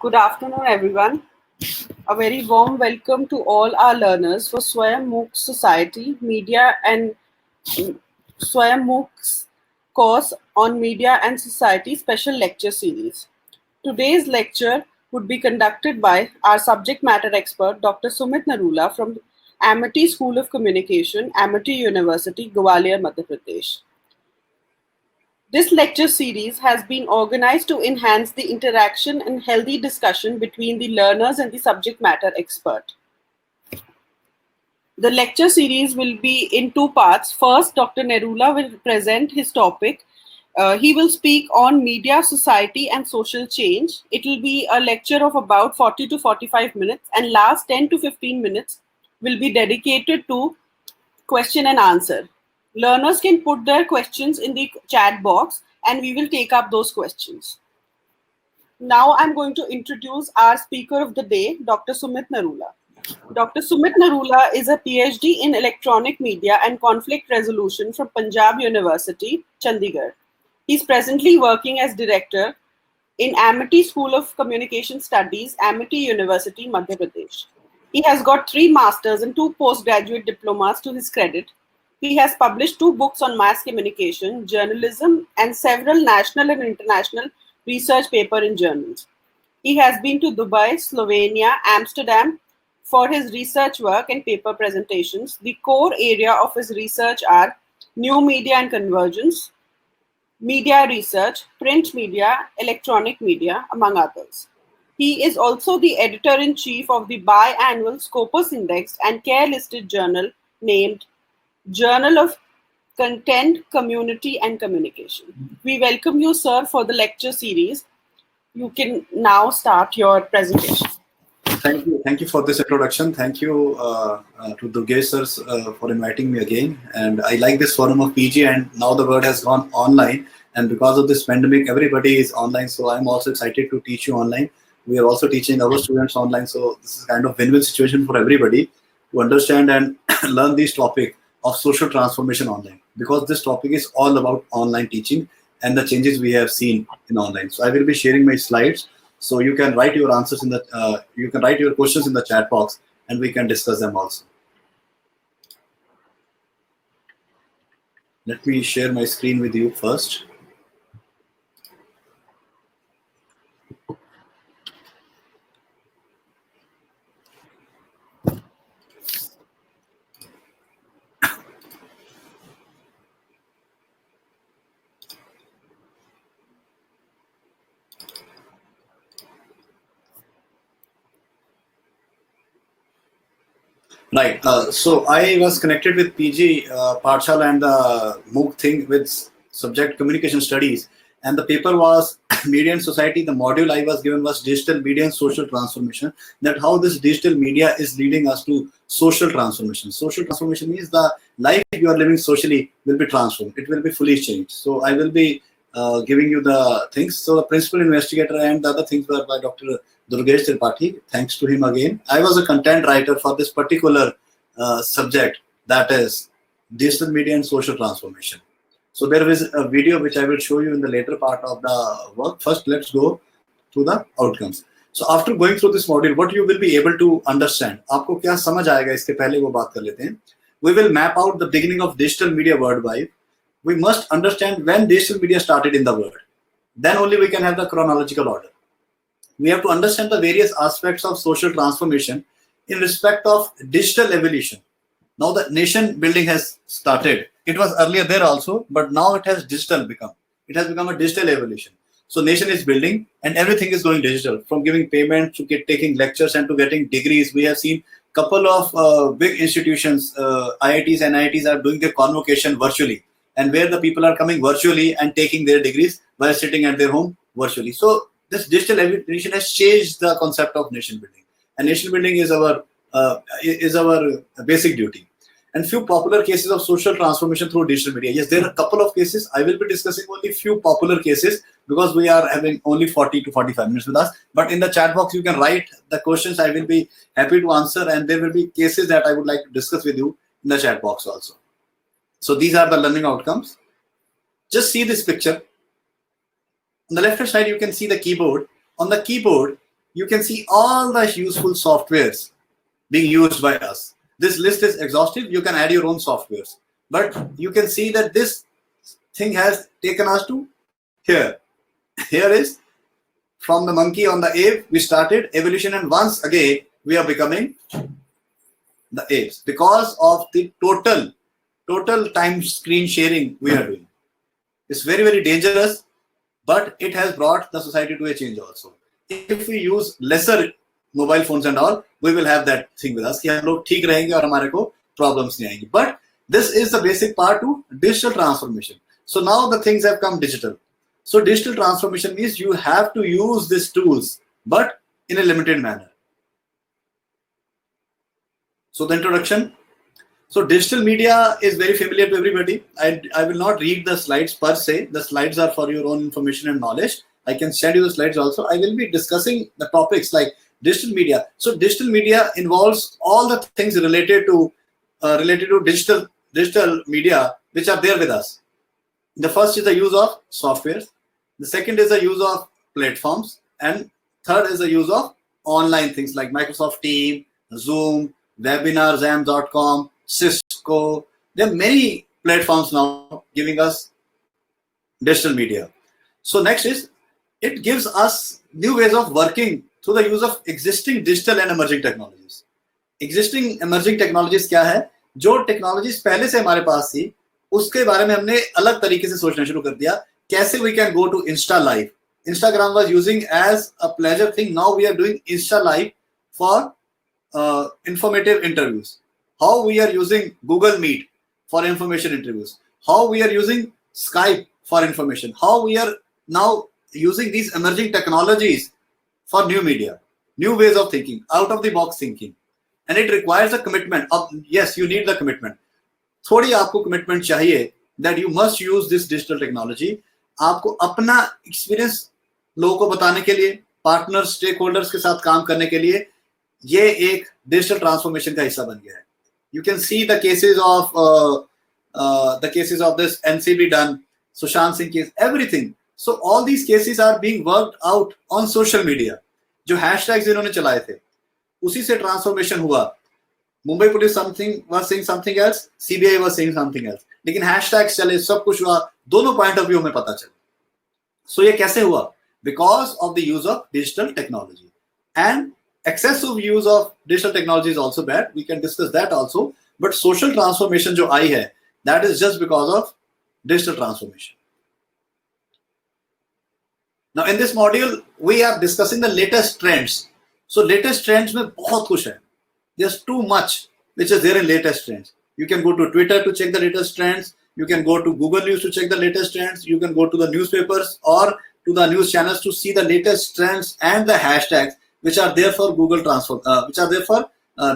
Good afternoon, everyone. A very warm welcome to all our learners for Swayam MOOC Society Media and Swayam MOOC's course on Media and Society special lecture series. Today's lecture would be conducted by our subject matter expert, Dr. Sumit Narula from Amity School of Communication, Amity University, Gwalior, Madhya Pradesh. This lecture series has been organized to enhance the interaction and healthy discussion between the learners and the subject matter expert. The lecture series will be in two parts. First, Dr. Nerula will present his topic. He will speak on media, society, and social change. It will be a lecture of about 40 to 45 minutes, and last 10 to 15 minutes will be dedicated to question and answer. Learners can put their questions in the chat box and we will take up those questions. Now I'm going to introduce our speaker of the day, Dr. Sumit Narula. Dr. Sumit Narula is a PhD in electronic media and conflict resolution from Punjab University, Chandigarh. He's presently working as director in Amity School of Communication Studies, Amity University, Madhya Pradesh. He has got 3 masters and 2 postgraduate diplomas to his credit. He has published 2 books on mass communication, journalism, and several national and international research papers in journals. He has been to Dubai, Slovenia, Amsterdam for his research work and paper presentations. The core area of his research are new media and convergence, media research, print media, electronic media, among others. He is also the editor-in-chief of the biannual Scopus Index and care-listed journal named Journal of Content, Community and Communication. We welcome you, sir, for the lecture series. You can now start your presentation. Thank you for this introduction. Thank you to Durgesh sirs for inviting me again. And I like this forum of PG, and now the word has gone online. And because of this pandemic, everybody is online. So I'm also excited to teach you online. We are also teaching our students online. So this is kind of win-win situation for everybody to understand and learn this topic of social transformation online, because this topic is all about online teaching and the changes we have seen in online. So I will be sharing my slides, so you can write your answers in the you can write your questions in the chat box, and we can discuss them also. Let me share my screen with you first. Right. So I was connected with PG Pathshala and the MOOC thing with subject communication studies, and the paper was Media and Society. The module I was given was Digital Media and Social Transformation. That how this digital media is leading us to social transformation. Social transformation means the life you are living socially will be transformed. It will be fully changed. So I will be giving you the things. So the principal investigator and the other things were by Dr. Durgesh Tripathi. Thanks to him again. I was a content writer for this particular subject, that is digital media and social transformation. So there is a video which I will show you in the later part of the work. First, let's go to the outcomes. So after going through this module, what you will be able to understand? आपको क्या समझ आएगा इसके पहले वो बात कर लेते हैं. We will map out the beginning of digital media worldwide. We must understand when digital media started in the world. Then only we can have the chronological order. We have to understand the various aspects of social transformation in respect of digital evolution. Now the nation building has started. It was earlier there also, but now it has digital become. It has become a digital evolution. So nation is building and everything is going digital, from giving payment to taking lectures and to getting degrees. We have seen couple of big institutions, IITs and NITs are doing their convocation virtually, and where the people are coming virtually and taking their degrees while sitting at their home virtually. So this digital evolution has changed the concept of nation building, and nation building is our basic duty. And few popular cases of social transformation through digital media. Yes, there are a couple of cases. I will be discussing only few popular cases because we are having only 40 to 45 minutes with us. But in the chat box, you can write the questions. I will be happy to answer, and there will be cases that I would like to discuss with you in the chat box also. So these are the learning outcomes. Just see this picture. On the left hand side, you can see the keyboard. On the keyboard, you can see all the useful softwares being used by us. This list is exhaustive. You can add your own softwares. But you can see that this thing has taken us to here. Here is from the monkey on the ape, we started evolution, and once again, we are becoming the apes because of the total time screen sharing we are doing. It's very, very dangerous, but it has brought the society to a change also. If we use lesser mobile phones and all, we will have that thing with us कि हम लोग ठीक रहेंगे और हमारे को problems नहीं आएंगी. But this is the basic part to digital transformation. So now the things have come digital. So digital transformation means you have to use these tools, but in a limited manner. So the introduction. So digital media is very familiar to everybody. I will not read the slides per se. The slides are for your own information and knowledge. I can send you the slides also. I will be discussing the topics like digital media. So digital media involves all the things related to digital media which are there with us. The first is the use of software. The second is the use of platforms. And third is the use of online things like Microsoft Teams, Zoom, Webinar, Zam.com, Cisco. There are many platforms now giving us digital media. So next is, it gives us new ways of working through the use of existing digital and emerging technologies. Existing emerging technologies क्या है? जो technologies पहले से हमारे पास थी उसके बारे में हमने अलग तरीके से सोचना शुरू कर दिया. कैसे we can go to Insta Live. Instagram was using as a pleasure thing. Now we are doing Insta Live for informative interviews. How we are using Google Meet for information interviews. How we are using Skype for information. How we are now using these emerging technologies for new media, new ways of thinking, out of the box thinking. And it requires a commitment. Yes, you need the commitment. थोड़ी आपको commitment चाहिए that you must use this digital technology. आपको अपना experience लोगों को बताने के लिए, partners, stakeholders के साथ काम करने के लिए, ये एक digital transformation का हिस्सा बन गया है. You can see the cases of this NCB done, Sushant Singh case, everything. So all these cases are being worked out on social media. जो hashtags इन्होंने चलाए थे, उसी से transformation हुआ. Mumbai police was saying something else, CBI was saying something else. लेकिन hashtags चले, सब कुछ हुआ, दोनों point of view में पता चला. So ये कैसे हुआ? Because of the use of digital technology. And excessive use of digital technology is also bad. We can discuss that also. But social transformation जो आई है, that is just because of digital transformation. Now in this module, we are discussing the latest trends. So latest trends में बहुत कुछ है. There's too much which is there in latest trends. You can go to Twitter to check the latest trends. You can go to Google News to check the latest trends. You can go to the newspapers or to the news channels to see the latest trends and the hashtags which are there for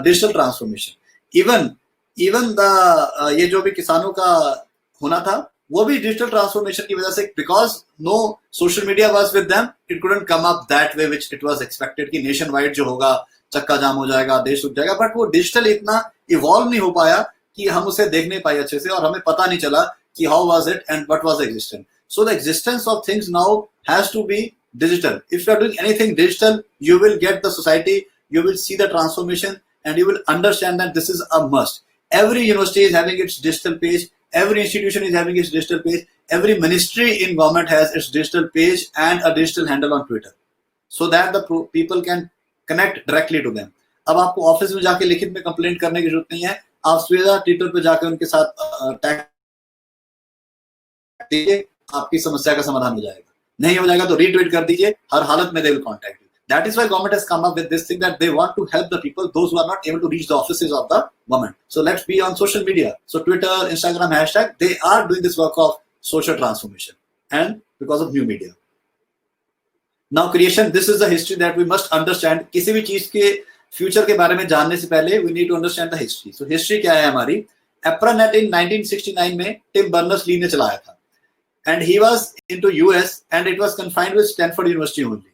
digital transformation. Even the ये जो भी किसानों का होना था, वो भी digital transformation की वजह से, because no social media was with them, it couldn't come up that way which it was expected कि nationwide जो होगा चक्का जाम हो जाएगा, देश रुक जाएगा. बट वो digital इतना evolve नहीं हो पाया कि हम उसे देख नहीं पाए अच्छे से और हमें पता नहीं चला कि how was it and what was the existence. So the existence of things now has to be digital. If you are doing anything digital, you will get the society, you will see the transformation, and you will understand that this is a must. Every university is having its digital page. Every institution is having its digital page. Every ministry in government has its digital page and a digital handle on Twitter, so that the people can connect directly to them. अब आपको office में जाके लिखित में complaint करने की जरूरत नहीं है. आप सीधा ट्विटर पे जाके उनके साथ टैग दीजिए, आपकी समस्या का समाधान हो जाएगा. नहीं हो जाएगा तो रीट्वीट कर दीजिए. हर हालत में they will contact you. That is why government has come up with this thing that they want to help the people, those who are not able to reach the offices of the government. So let's be on social media. So Twitter, Instagram, hashtag, they are doing this work of social transformation, and because of new media. Now creation, this is the history that we must understand. किसी भी चीज के future के बारे में जानने से पहले we need to understand the history. So history क्या है हमारी? APRANET in 1969 में Tim Berners-Lee ने चलाया था, and he was into US and it was confined with Stanford University only.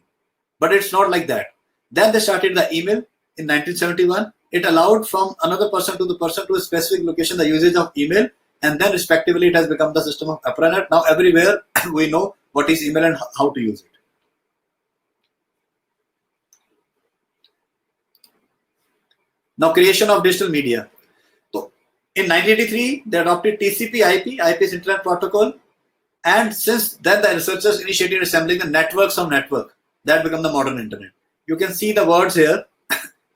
But it's not like that. Then they started the email in 1971. It allowed from another person to the person to a specific location the usage of email, and then respectively it has become the system of APRANET. Now everywhere we know what is email and how to use it. Now, creation of digital media. So, in 1983, they adopted TCP/IP, IP is Internet Protocol, and since then, the researchers initiated assembling the networks of network that become the modern internet. You can see the words here: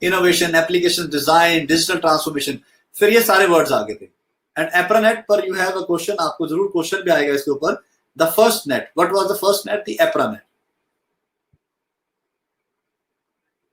innovation, application design, digital transformation. फिर ये सारे words आ गए थे. And APRANET पर you have a question. आपको जरूर question भी आएगा इसके ऊपर. The first net. What was the first net? The APRANET.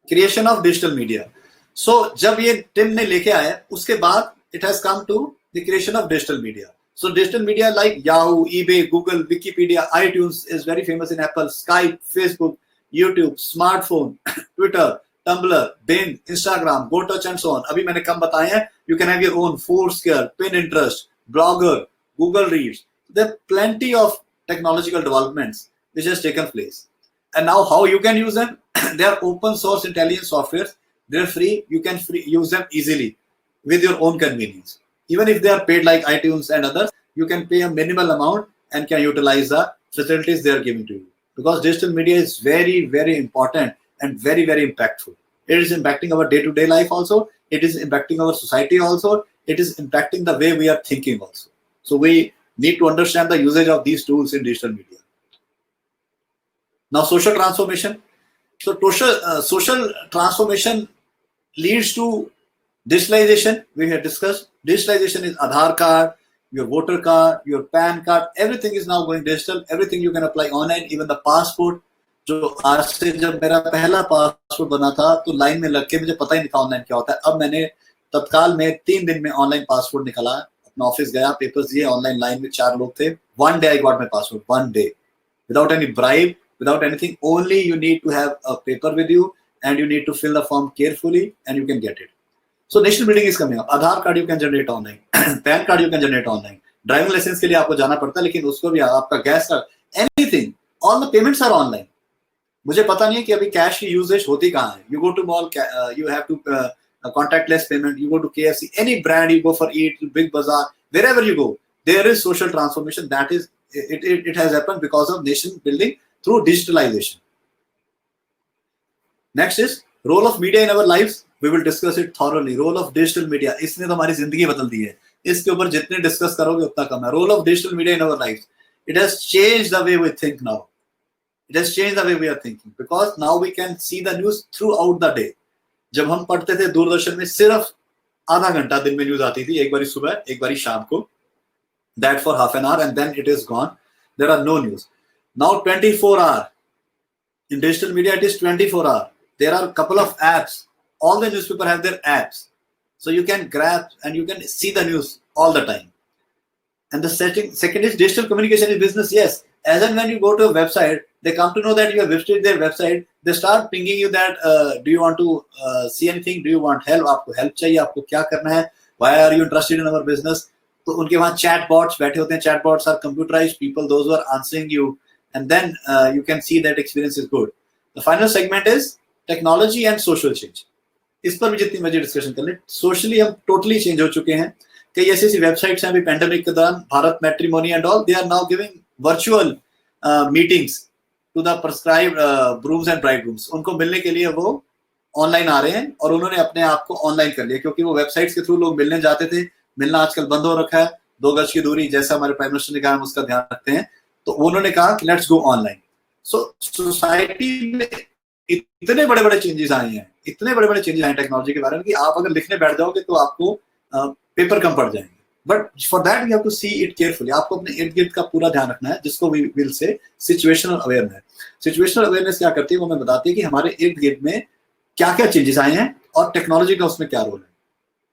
Creation of digital media. So जब ये टिम ने लेके आया, उसके बाद it has come to the creation of digital media. So digital media like Yahoo, eBay, Google, Wikipedia, iTunes is very famous in Apple, Skype, Facebook, YouTube, smartphone, Twitter, Tumblr, Bing, Instagram, GoTouch and so on. अभी मैंने कम बताए हैं. You can have your own Foursquare, Pinterest, Blogger, Google Reads. There are plenty of technological developments which has taken place. And now how you can use them? They are open source intelligence softwares. They're free. You can use them easily with your own convenience. Even if they are paid like iTunes and others, you can pay a minimal amount and can utilize the facilities they are giving to you. Because digital media is very, very important and very, very impactful. It is impacting our day-to-day life also. It is impacting our society also. It is impacting the way we are thinking also. So we need to understand the usage of these tools in digital media. Now, social transformation. So social transformation leads to digitalization. We have discussed digitalization is Aadhaar card, your voter card, your PAN card. Everything is now going digital. Everything you can apply online. Even the passport. जो आज से जब मेरा पहला passport बना था तो line में लग के मुझे पता ही नहीं था ऑनलाइन क्या होता है. अब मैंने तत्काल में 3 दिन में ऑनलाइन पासपोर्ट निकाला, अपना ऑफिस गया, पेपर्स दिए, ऑनलाइन लाइन में 4 लोग थे. 1 day I got my passport. 1 day without any bribe, without anything. Only you need to have a paper with you and you need to fill the form carefully and you can get it. So national building is coming up. Aadhaar card you can generate online. PAN card you can generate online. Driving license के लिए आपको जाना पड़ता है, लेकिन उसको भी आपका gas card, anything, all the payments are online. मुझे पता नहीं है कि अभी कैश की यूजेज होती कहाँ है. You go to mall, you have to contactless payment. You go to KFC, any brand, you go for Eat, Big Bazaar, wherever you go, there is social transformation. That is, it has happened because of nation building through digitalization. Next is role of media in our lives. We will discuss it thoroughly. Role of digital media. इसने तो हमारी जिंदगी बदल दी है. इसके ऊपर जितने discuss करोगे उतना कम है. Role of digital media in our lives. It has changed the way we think now. It has changed the way we are thinking because now we can see the news throughout the day. जब हम पढ़ते थे दूरदर्शन में सिर्फ आधा घंटा दिन में न्यूज आती थी, एक बारी सुबह एक बारी शाम को. That for half an hour and then it is gone. There are no news. Now 24 hour. In digital media it is 24 hour. There are a couple of apps. All the newspaper have their apps. So you can grab and you can see the news all the time. And the second is digital communication is business. Yes. As and when you go to a website, they come to know that you have visited their website. They start pinging you that, do you want to see anything? Do you want help? आपको help चाहिए? आपको क्या करना है? Why are you interested in our business? तो उनके वहाँ chat bots बैठे होते हैं. Chat bots are computerized people, those who are answering you. And then you can see that experience is good. The final segment is technology and social change. इस पर भी जितनी मर्जी डिस्कशन कर ले. सोशली हम टोटली चेंज हो चुके हैं. कई ऐसी वेबसाइट्स हैं अभी पेंडेमिक के दौरान, Bharat Matrimony and all, they are now giving virtual meetings to the prescribed brooms and bridegrooms. उनको मिलने के लिए वो ऑनलाइन आ रहे हैं और उन्होंने अपने आप को ऑनलाइन कर लिया, क्योंकि वो वेबसाइट्स के थ्रू लोग मिलने जाते थे. मिलना आजकल बंद हो रखा है. 2 गज की दूरी जैसा हमारे प्राइम मिनिस्टर ने कहा, हम उसका ध्यान रखते हैं. तो उन्होंने कहा कि let's go online. So society में इतने बड़े बड़े चेंजेस आए हैं, इतने बड़े बड़े चेंजेस आए टेक्नोलॉजी के बारे में कि आप अगर लिखने बैठ जाओगे तो आपको पेपर कम पड़ जाएंगे. But for that you have to see it carefully. आपको अपने इर्द गिर्द का पूरा ध्यान रखना है, जिसको we will say situational awareness. Situational awareness क्या करती है, वो हमें बताती है कि हमारे इर्द गिर्द में क्या क्या चेंजेस आए हैं और टेक्नोलॉजी का उसमें क्या रोल है.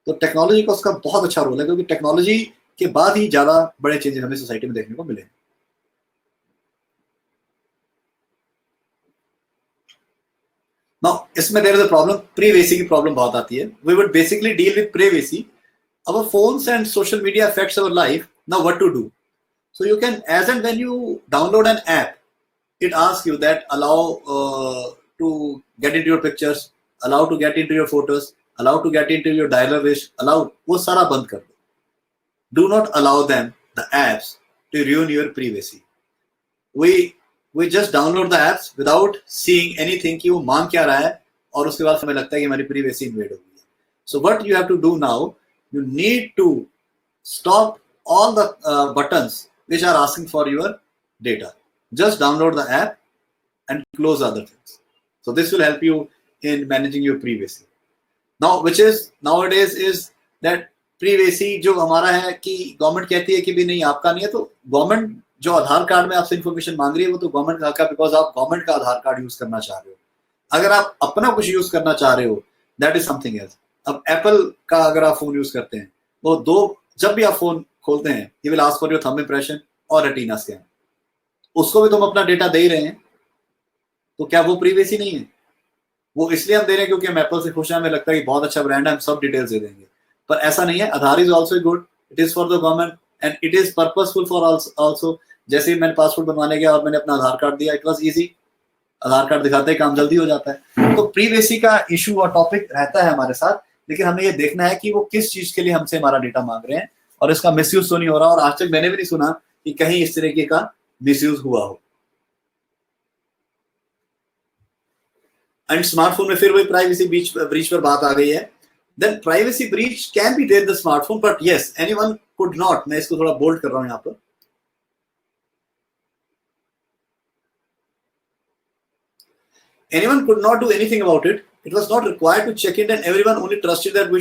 तो टेक्नोलॉजी का उसका बहुत अच्छा रोल है, क्योंकि टेक्नोलॉजी के बाद ही ज्यादा बड़े चेंजेस हमें सोसाइटी में देखने को मिले. Now, इसमें there is a problem. Privacy की प्रॉब्लम बहुत आती है. We would basically deal with privacy. Our phones and social media affects our life. Now, what to do? So you can, as and when you download an app, it asks you that allow to get into your pictures, allow to get into your photos, allow to get into your dial wish, allow. वो सारा बंद कर दो. Do not allow them, the apps, to ruin your privacy. We just download the apps without seeing anything कि वो मांग क्या रहा है, और उसके बाद हमें लगता है कि हमारी privacy invade हो गई है. So what you have to do now, you need to stop all the buttons which are asking for your data. Just download the app and close other things. So this will help you in managing your privacy. Now, which is nowadays is that privacy जो हमारा है कि government कहती है कि भी नहीं आपका नहीं है, तो गवर्नमेंट जो आधार कार्ड में आपसे इंफॉर्मेशन मांग रही है वो तो गवर्नमेंट का, बिकॉज आप गवर्नमेंट का आधार कार्ड यूज करना चाह रहे हो. अगर आप अपना कुछ यूज करना चाह रहे हो, दैट इज समथिंग एल्स. अब एप्पल का अगर आप फोन यूज करते हैं, वो जब भी आप फोन खोलते हैं, ये will ask for your thumb impression और रेटिना स्कैन. उसको भी तुम अपना डेटा दे ही रहे हैं, तो क्या वो प्रीवेसी नहीं है? वो इसलिए हम दे रहे हैं क्योंकि हम एप्पल से खुश हैं, हमें लगता है कि बहुत अच्छा ब्रांड है, हम सब डिटेल्स दे देंगे. पर ऐसा नहीं है. Aadhaar is also good, it is for the government and it is purposeful for also. जैसे मैंने पासपोर्ट बनवाने गया और मैंने अपना आधार कार्ड दिया, it was easy. Aadhaar card दिखाते ही काम जल्दी हो जाता है. तो प्रीवेसी का इशू और टॉपिक रहता है हमारे साथ, लेकिन हमें ये देखना है कि वो किस चीज के लिए हमसे हमारा डेटा मांग रहे हैं और इसका मिसयूज तो नहीं हो रहा. और आज तक मैंने भी नहीं सुना कि कहीं इस तरीके का मिसयूज हुआ हो. एंड स्मार्टफोन में फिर वही प्राइवेसी ब्रीच पर बात आ गई है. Then privacy breach can be there the smartphone, but yes anyone could not. मैं इसको थोड़ा बोल्ड कर रहा हूं यहां पर. Anyone could not do anything about it. It was not required to check in, and everyone only trusted that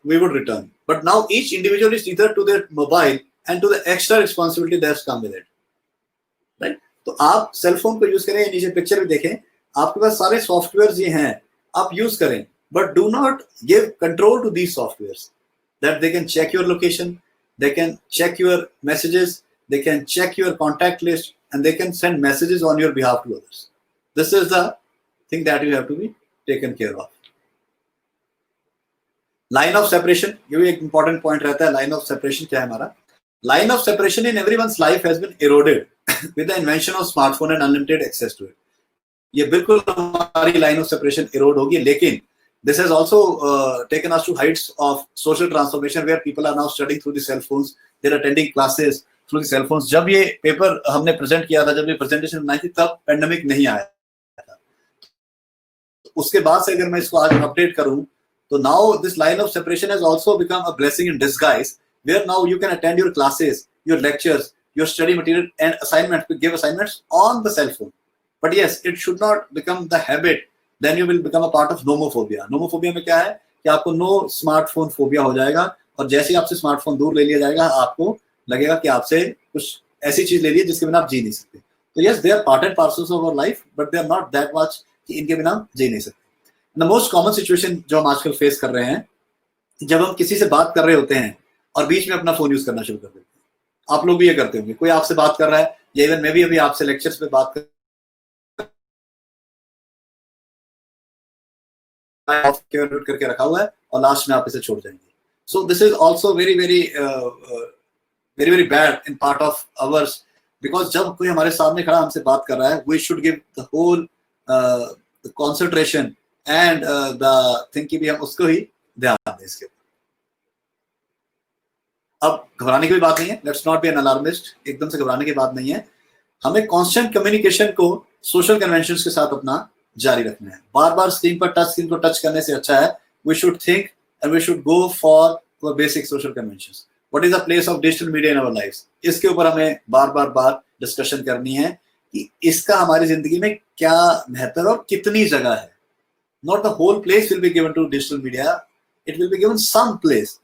we would return. But now each individual is tethered to their mobile and to the extra responsibility that's come with it. Right? तो आप cell phone को use करें, नीचे picture में देखें, आपके पास सारे software ये हैं, आप यूज करें, but do not give control to these softwares that they can check your location, they can check your messages, they can check your contact list, and they can send messages on your behalf to others. This is the thing that you have to be taken care of. Line of separation, ये भी एक important point रहता है. Line of separation क्या है हमारा? Line of separation in everyone's life has been eroded with the invention of smartphone and unlimited access to it. ये बिल्कुल हमारी line of separation erode होगी, लेकिन this has also taken us to heights of social transformation where people are now studying through the cell phones, they're attending classes through the cell phones. जब ये paper हमने present किया था, जब ये presentation बनाई थी, तब pandemic नहीं आया. उसके बाद से अगर मैं इसको आज अपडेट करूं, तो now this line of separation has also become a blessing in disguise, where now you can attend your classes, your lectures, your study material and assignments, give assignments on the cell phone. But yes, it should not become the habit. Then you will become a part of nomophobia. Nomophobia में क्या है कि आपको no smartphone phobia हो जाएगा, और जैसे ही आपसे स्मार्टफोन दूर ले लिया जाएगा, आपको लगेगा कि आपसे कुछ ऐसी चीज ले ली जिसके बिना आप जी नहीं सकते. तो yes, they are part and parcels of our life, but they are not that much कि इनके बिना हम जी नहीं सकते. द मोस्ट कॉमन सिचुएशन जो हम आजकल फेस कर रहे हैं, जब हम किसी से बात कर रहे होते हैं और बीच में अपना फोन यूज करना शुरू कर देते हैं. आप लोग भी ये करते होंगे. कोई आपसे बात कर रहा है, या इवन मैं भी अभी आपसे लेक्चर्स पे बात कर करके रखा हुआ है और लास्ट में आप इसे छोड़ जाएंगे. So this is also very very very very bad in part of ours, because जब कोई हमारे सामने खड़ा हमसे बात कर रहा है, we should give the whole concentration and the thing कि भी हम उसको ही ध्यान दें इसके. अब घबराने की भी बात नहीं है. Let's not be an alarmist. एकदम से घबराने की बात नहीं है. हमें कांस्टेंट कम्युनिकेशन को सोशल कन्वेंशंस के साथ अपना जारी रखना है. बार बार स्क्रीन को टच करने से अच्छा है we should think and we should go for basic social conventions. What is the place of digital media in our lives? इसके ऊपर हमें बार डिस्कशन करनी है कि इसका हमारी जिंदगी में क्या महत्व और कितनी जगह है. Not the whole place will be given to digital media. It will be given some place.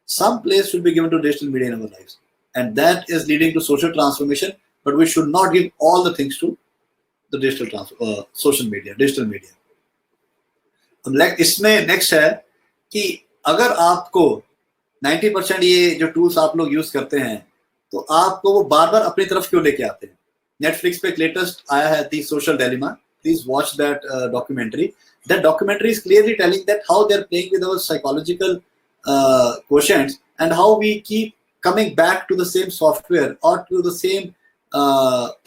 Some place should be given to digital media in our lives. And that is leading to social transformation. But we should not give all the things to the social media, digital media. इसमें next है कि अगर आपको 90% ये जो tools आप लोग use करते हैं, तो आपको वो बार अपनी तरफ क्यों लेके आते हैं? Netflix पे एक latest आया है The Social Dilemma. Please watch that documentary. That documentary is clearly telling that how they're playing with our psychological quotients and how we keep coming back to the same software or to the same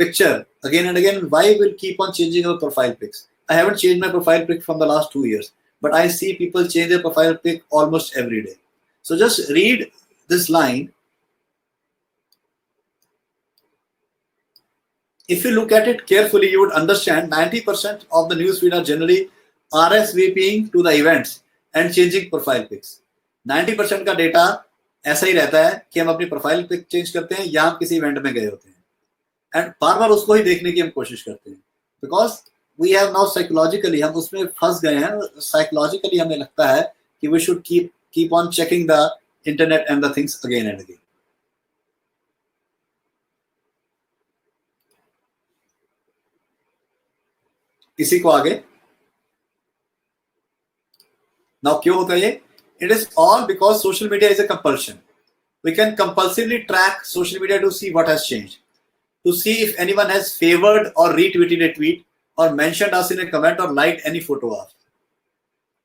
picture again and again. Why we'll keep on changing our profile pics? I haven't changed my profile pic from the last 2 years, but I see people change their profile pic almost every day. So just read this line. If you look at it carefully, you would understand 90% of the newsfeed are generally RSVPing to the events and changing profile pics. 90% का data ऐसा ही रहता है कि हम अपनी profile pic change करते हैं या हम किसी इवेंट में गए होते हैं एंड बार बार उसको ही देखने की हम कोशिश करते हैं, because we have now psychologically हम उसमें फंस गए हैं। साइकोलॉजिकली हमें लगता है कि we should keep on checking the internet and the things again and again. इसी को आगे नाउ क्यों होता है ये? It is all because social media is a compulsion. We can compulsively track social media to see what has changed, to see if anyone has favored or retweeted a tweet or mentioned us in a comment or liked any photo of.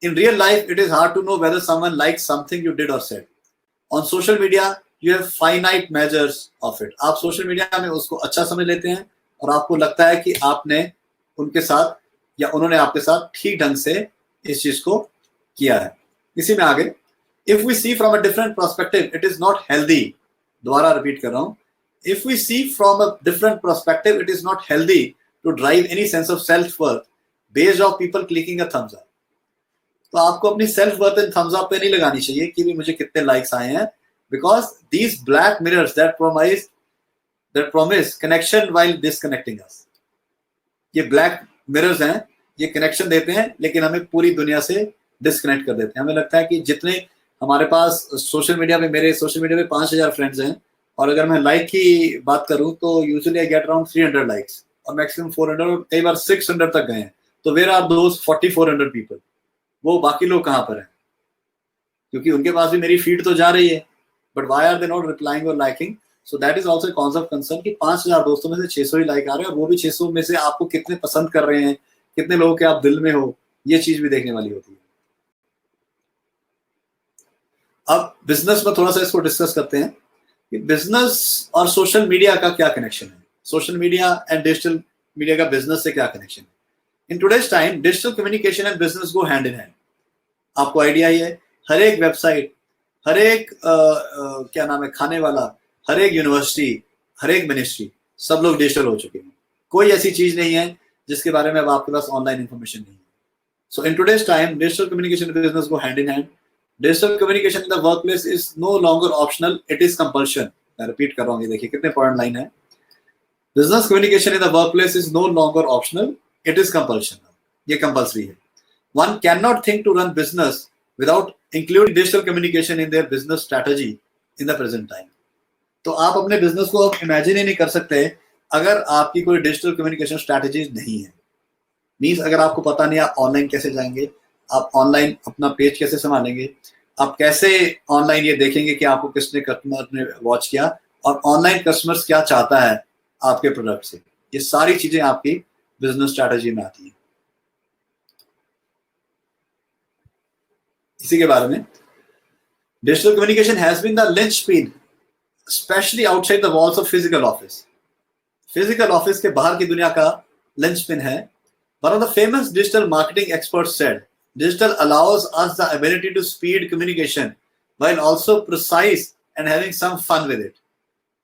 In real life, it is hard to know whether someone likes something you did or said. On social media, you have finite measures of it. आप social media में उसको अच्छा समझ लेते हैं और आपको लगता है कि आपने उनके साथ या उन्होंने आपके साथ ठीक ढंग से इस चीज को किया है। इसी में आगे, if we see from a different perspective it is not healthy. दोबारा रिपीट कर रहा हूं, if we see from a different perspective it is not healthy to drive any sense of self worth based off people clicking a thumbs up. तो आपको अपनी self worth in thumbs up पे नहीं लगानी चाहिए कि भी मुझे कितने लाइक्स आए हैं, because these black mirrors that promise connection while disconnecting us. ये ब्लैक मिरर्स हैं, ये कनेक्शन देते हैं लेकिन हमें पूरी दुनिया से डिस्कनेक्ट कर देते हैं। हमें लगता है कि जितने हमारे पास सोशल मीडिया पे, मेरे सोशल मीडिया पे 5000 फ्रेंड्स हैं और अगर मैं लाइक की बात करूं तो usually I get around 300 likes और मैक्सिमम 400 और कई बार 600 तक गए हैं। तो वेयर आर दोस 4400 पीपल? वो बाकी लोग कहाँ पर हैं? क्योंकि उनके पास भी मेरी फीड तो जा रही है, but why are they not replying और liking? So that is also cause of concern कि 5000 दोस्तों में से 600 ही लाइक आ रहे हैं और वो भी 600 में से आपको कितने पसंद कर रहे हैं, कितने लोगों के आप दिल में हो, ये चीज भी देखने वाली होती है। अब बिजनेस में थोड़ा सा इसको डिस्कस करते हैं कि बिजनेस और सोशल मीडिया का क्या कनेक्शन है। Social media and digital media का बिजनेस से क्या कनेक्शन है? इन today's time digital communication and business go hand in hand. आपको आइडिया ही है, हर एक वेबसाइट, हर एक क्या नाम है खाने वाला, हर एक यूनिवर्सिटी, हर एक मिनिस्ट्री, सब लोग डिजिटल हो चुके हैं। कोई ऐसी चीज नहीं है जिसके बारे में अब आपके पास ऑनलाइन इंफॉर्मेशन नहीं है। So in today's time digital communication and business go hand in hand. Digital communication in the workplace is no longer optional, it is compulsion. मैं रिपीट कर रहा हूँ, ये देखिए कितने पॉइंट लाइन है। Business communication in the workplace is no longer optional, it is compulsion. ये compulsory है। One cannot think to run business without including digital communication in their business strategy in the present time. तो आप अपने business को अब imagine ही नहीं कर सकते अगर आपकी कोई डिजिटल कम्युनिकेशन स्ट्रैटेजी नहीं है। मीन्स अगर आपको पता नहीं आप ऑनलाइन कैसे जाएंगे, आप ऑनलाइन अपना पेज कैसे संभालेंगे, आप कैसे ऑनलाइन ये देखेंगे कि आपको किसने कस्टमर ने वॉच किया और ऑनलाइन कस्टमर्स क्या चाहता है आपके प्रोडक्ट से, ये सारी चीजें आपकी बिजनेस स्ट्रैटेजी में आती है। इसी के बारे में, digital communication has been the linchpin specially outside the walls of physical office. Physical office के बाहर की दुनिया का लिंचपिन है। One of the famous digital marketing experts said, digital allows us the ability to speed communication while also precise and having some fun with it.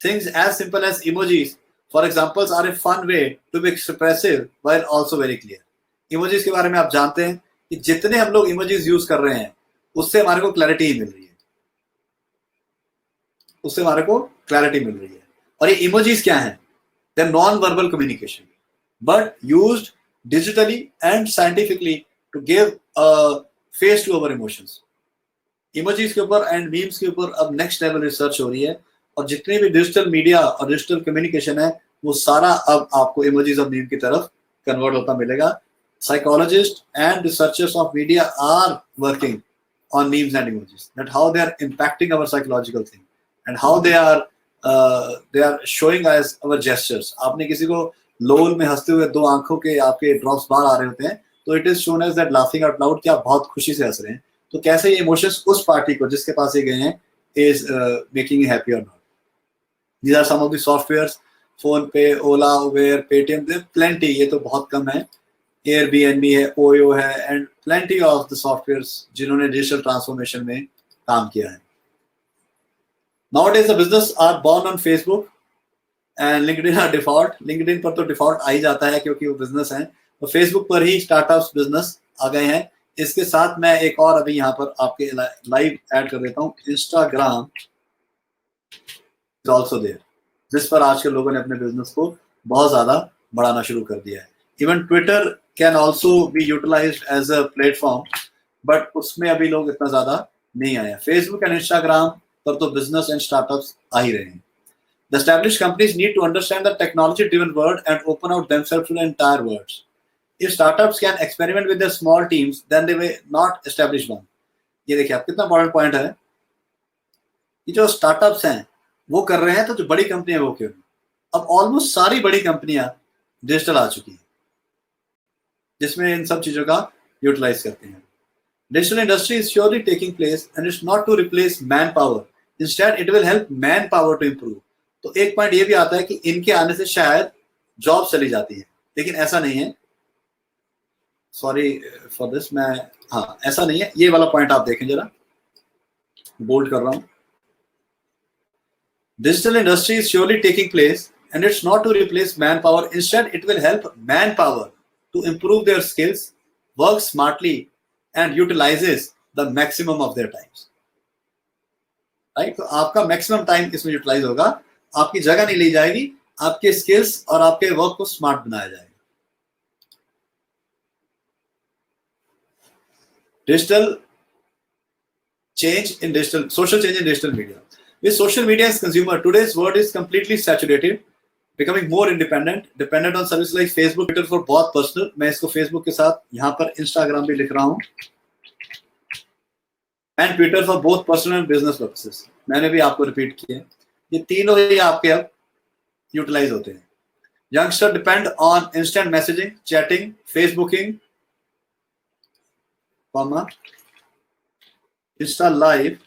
Things as simple as emojis, for example, are a fun way to be expressive while also very clear. Emojis के बारे में आप जानते हैं कि जितने हम लोग emojis यूज कर रहे हैं उससे हमारे को क्लैरिटी ही मिल रही है, उससे हमारे को क्लैरिटी मिल रही है। और ये emojis क्या हैं? They are non-verbal communication, but used digitally and scientifically to give a face to our emotions. Emojis के ऊपर एंड मीम्स के ऊपर अब नेक्स्ट लेवल रिसर्च हो रही है और जितने भी डिजिटल मीडिया और डिजिटल कम्युनिकेशन है वो सारा अब आपको इमोजीज और मीम की तरफ कन्वर्ट होता मिलेगा। Psychologist and researchers of media are working on memes and emojis, that how they are impacting our psychological thing and how they are showing us our gestures. आपने किसी को लोल में हंसते हुए दो आंखों के आपके ड्रॉप्स बाहर आ रहे होते हैं तो it is shown as that laughing out loud कि आप बहुत खुशी से हंस रहे हैं। तो कैसे ये इमोशंस उस पार्टी को जिसके पास ये गए हैं इज मेकिंग हैप्पी और not. These are some of the softwares, PhonePe, Ola, Uber, Paytm, there plenty, ये तो बहुत कम है, एयरबीएनबी है, ओयो है and plenty of the softwares जिन्होंने डिजिटल ट्रांसफॉर्मेशन में काम किया है। Nowadays the business are born on Facebook and LinkedIn are default. LinkedIn पर तो डिफॉल्ट आ ही जाता है क्योंकि वो बिजनेस है, तो फेसबुक पर ही स्टार्टअप्स बिजनेस आ गए हैं इसके साथ मैं एक और अभी यहाँ पर आपके लाइव ऐड कर देता हूँ, इंस्टाग्राम इज ऑल्सो देयर, जिस पर आज के लोगों ने अपने बिजनेस को बहुत ज्यादा बढ़ाना शुरू कर दिया है। Even Twitter can also be utilized as a platform, but उसमें अभी लोग इतना ज्यादा नहीं आए हैं। फेसबुक एंड इंस्टाग्राम पर तो बिजनेस एंड स्टार्टअप्स आ ही रहे हैं। The established companies need to understand the technology-driven world and open out themselves to the entire world. If startups can experiment with their small teams, then they will not establish one. ये देखिए आप कितना important point है कि जो startups हैं वो कर रहे हैं, तो जो बड़ी कंपनियां वो क्यों नहीं? अब ऑलमोस्ट सारी बड़ी कंपनियां डिजिटल आ चुकी हैं, जिसमें इन सब चीजों का यूटिलाइज करते हैं। Digital industry is surely taking place and it's not to replace manpower. Instead, it will help manpower to improve. तो एक पॉइंट ये भी आता है कि इनके आने से शायद जॉब चली जाती है, लेकिन ऐसा नहीं है। सॉरी फॉर दिस, मैं हाँ ऐसा नहीं है। ये वाला पॉइंट आप देखें जरा, बोल्ड कर रहा हूं। Digital industry is surely taking place and it's not to replace manpower. Instead, it will help manpower to improve their skills, work smartly and utilizes the maximum of their times. Right? तो आपका maximum time इसमें utilise होगा, आपकी जगह नहीं ली जाएगी, आपके skills और आपके वर्क को स्मार्ट बनाया जाएगा। Digital change in digital, social change in digital media. With social media as consumer, today's world is completely saturated, becoming more independent, dependent on services like Facebook, Twitter for बहुत personal। मैं इसको Facebook के साथ यहाँ पर Instagram भी लिख रहा हूँ, and Twitter for both personal and business purposes। मैंने भी आपको रिपीट किया, ये तीनों ही आपके अब यूटिलाइज होते हैं। Youngsters depend on instant messaging, chatting, Facebooking, Insta Live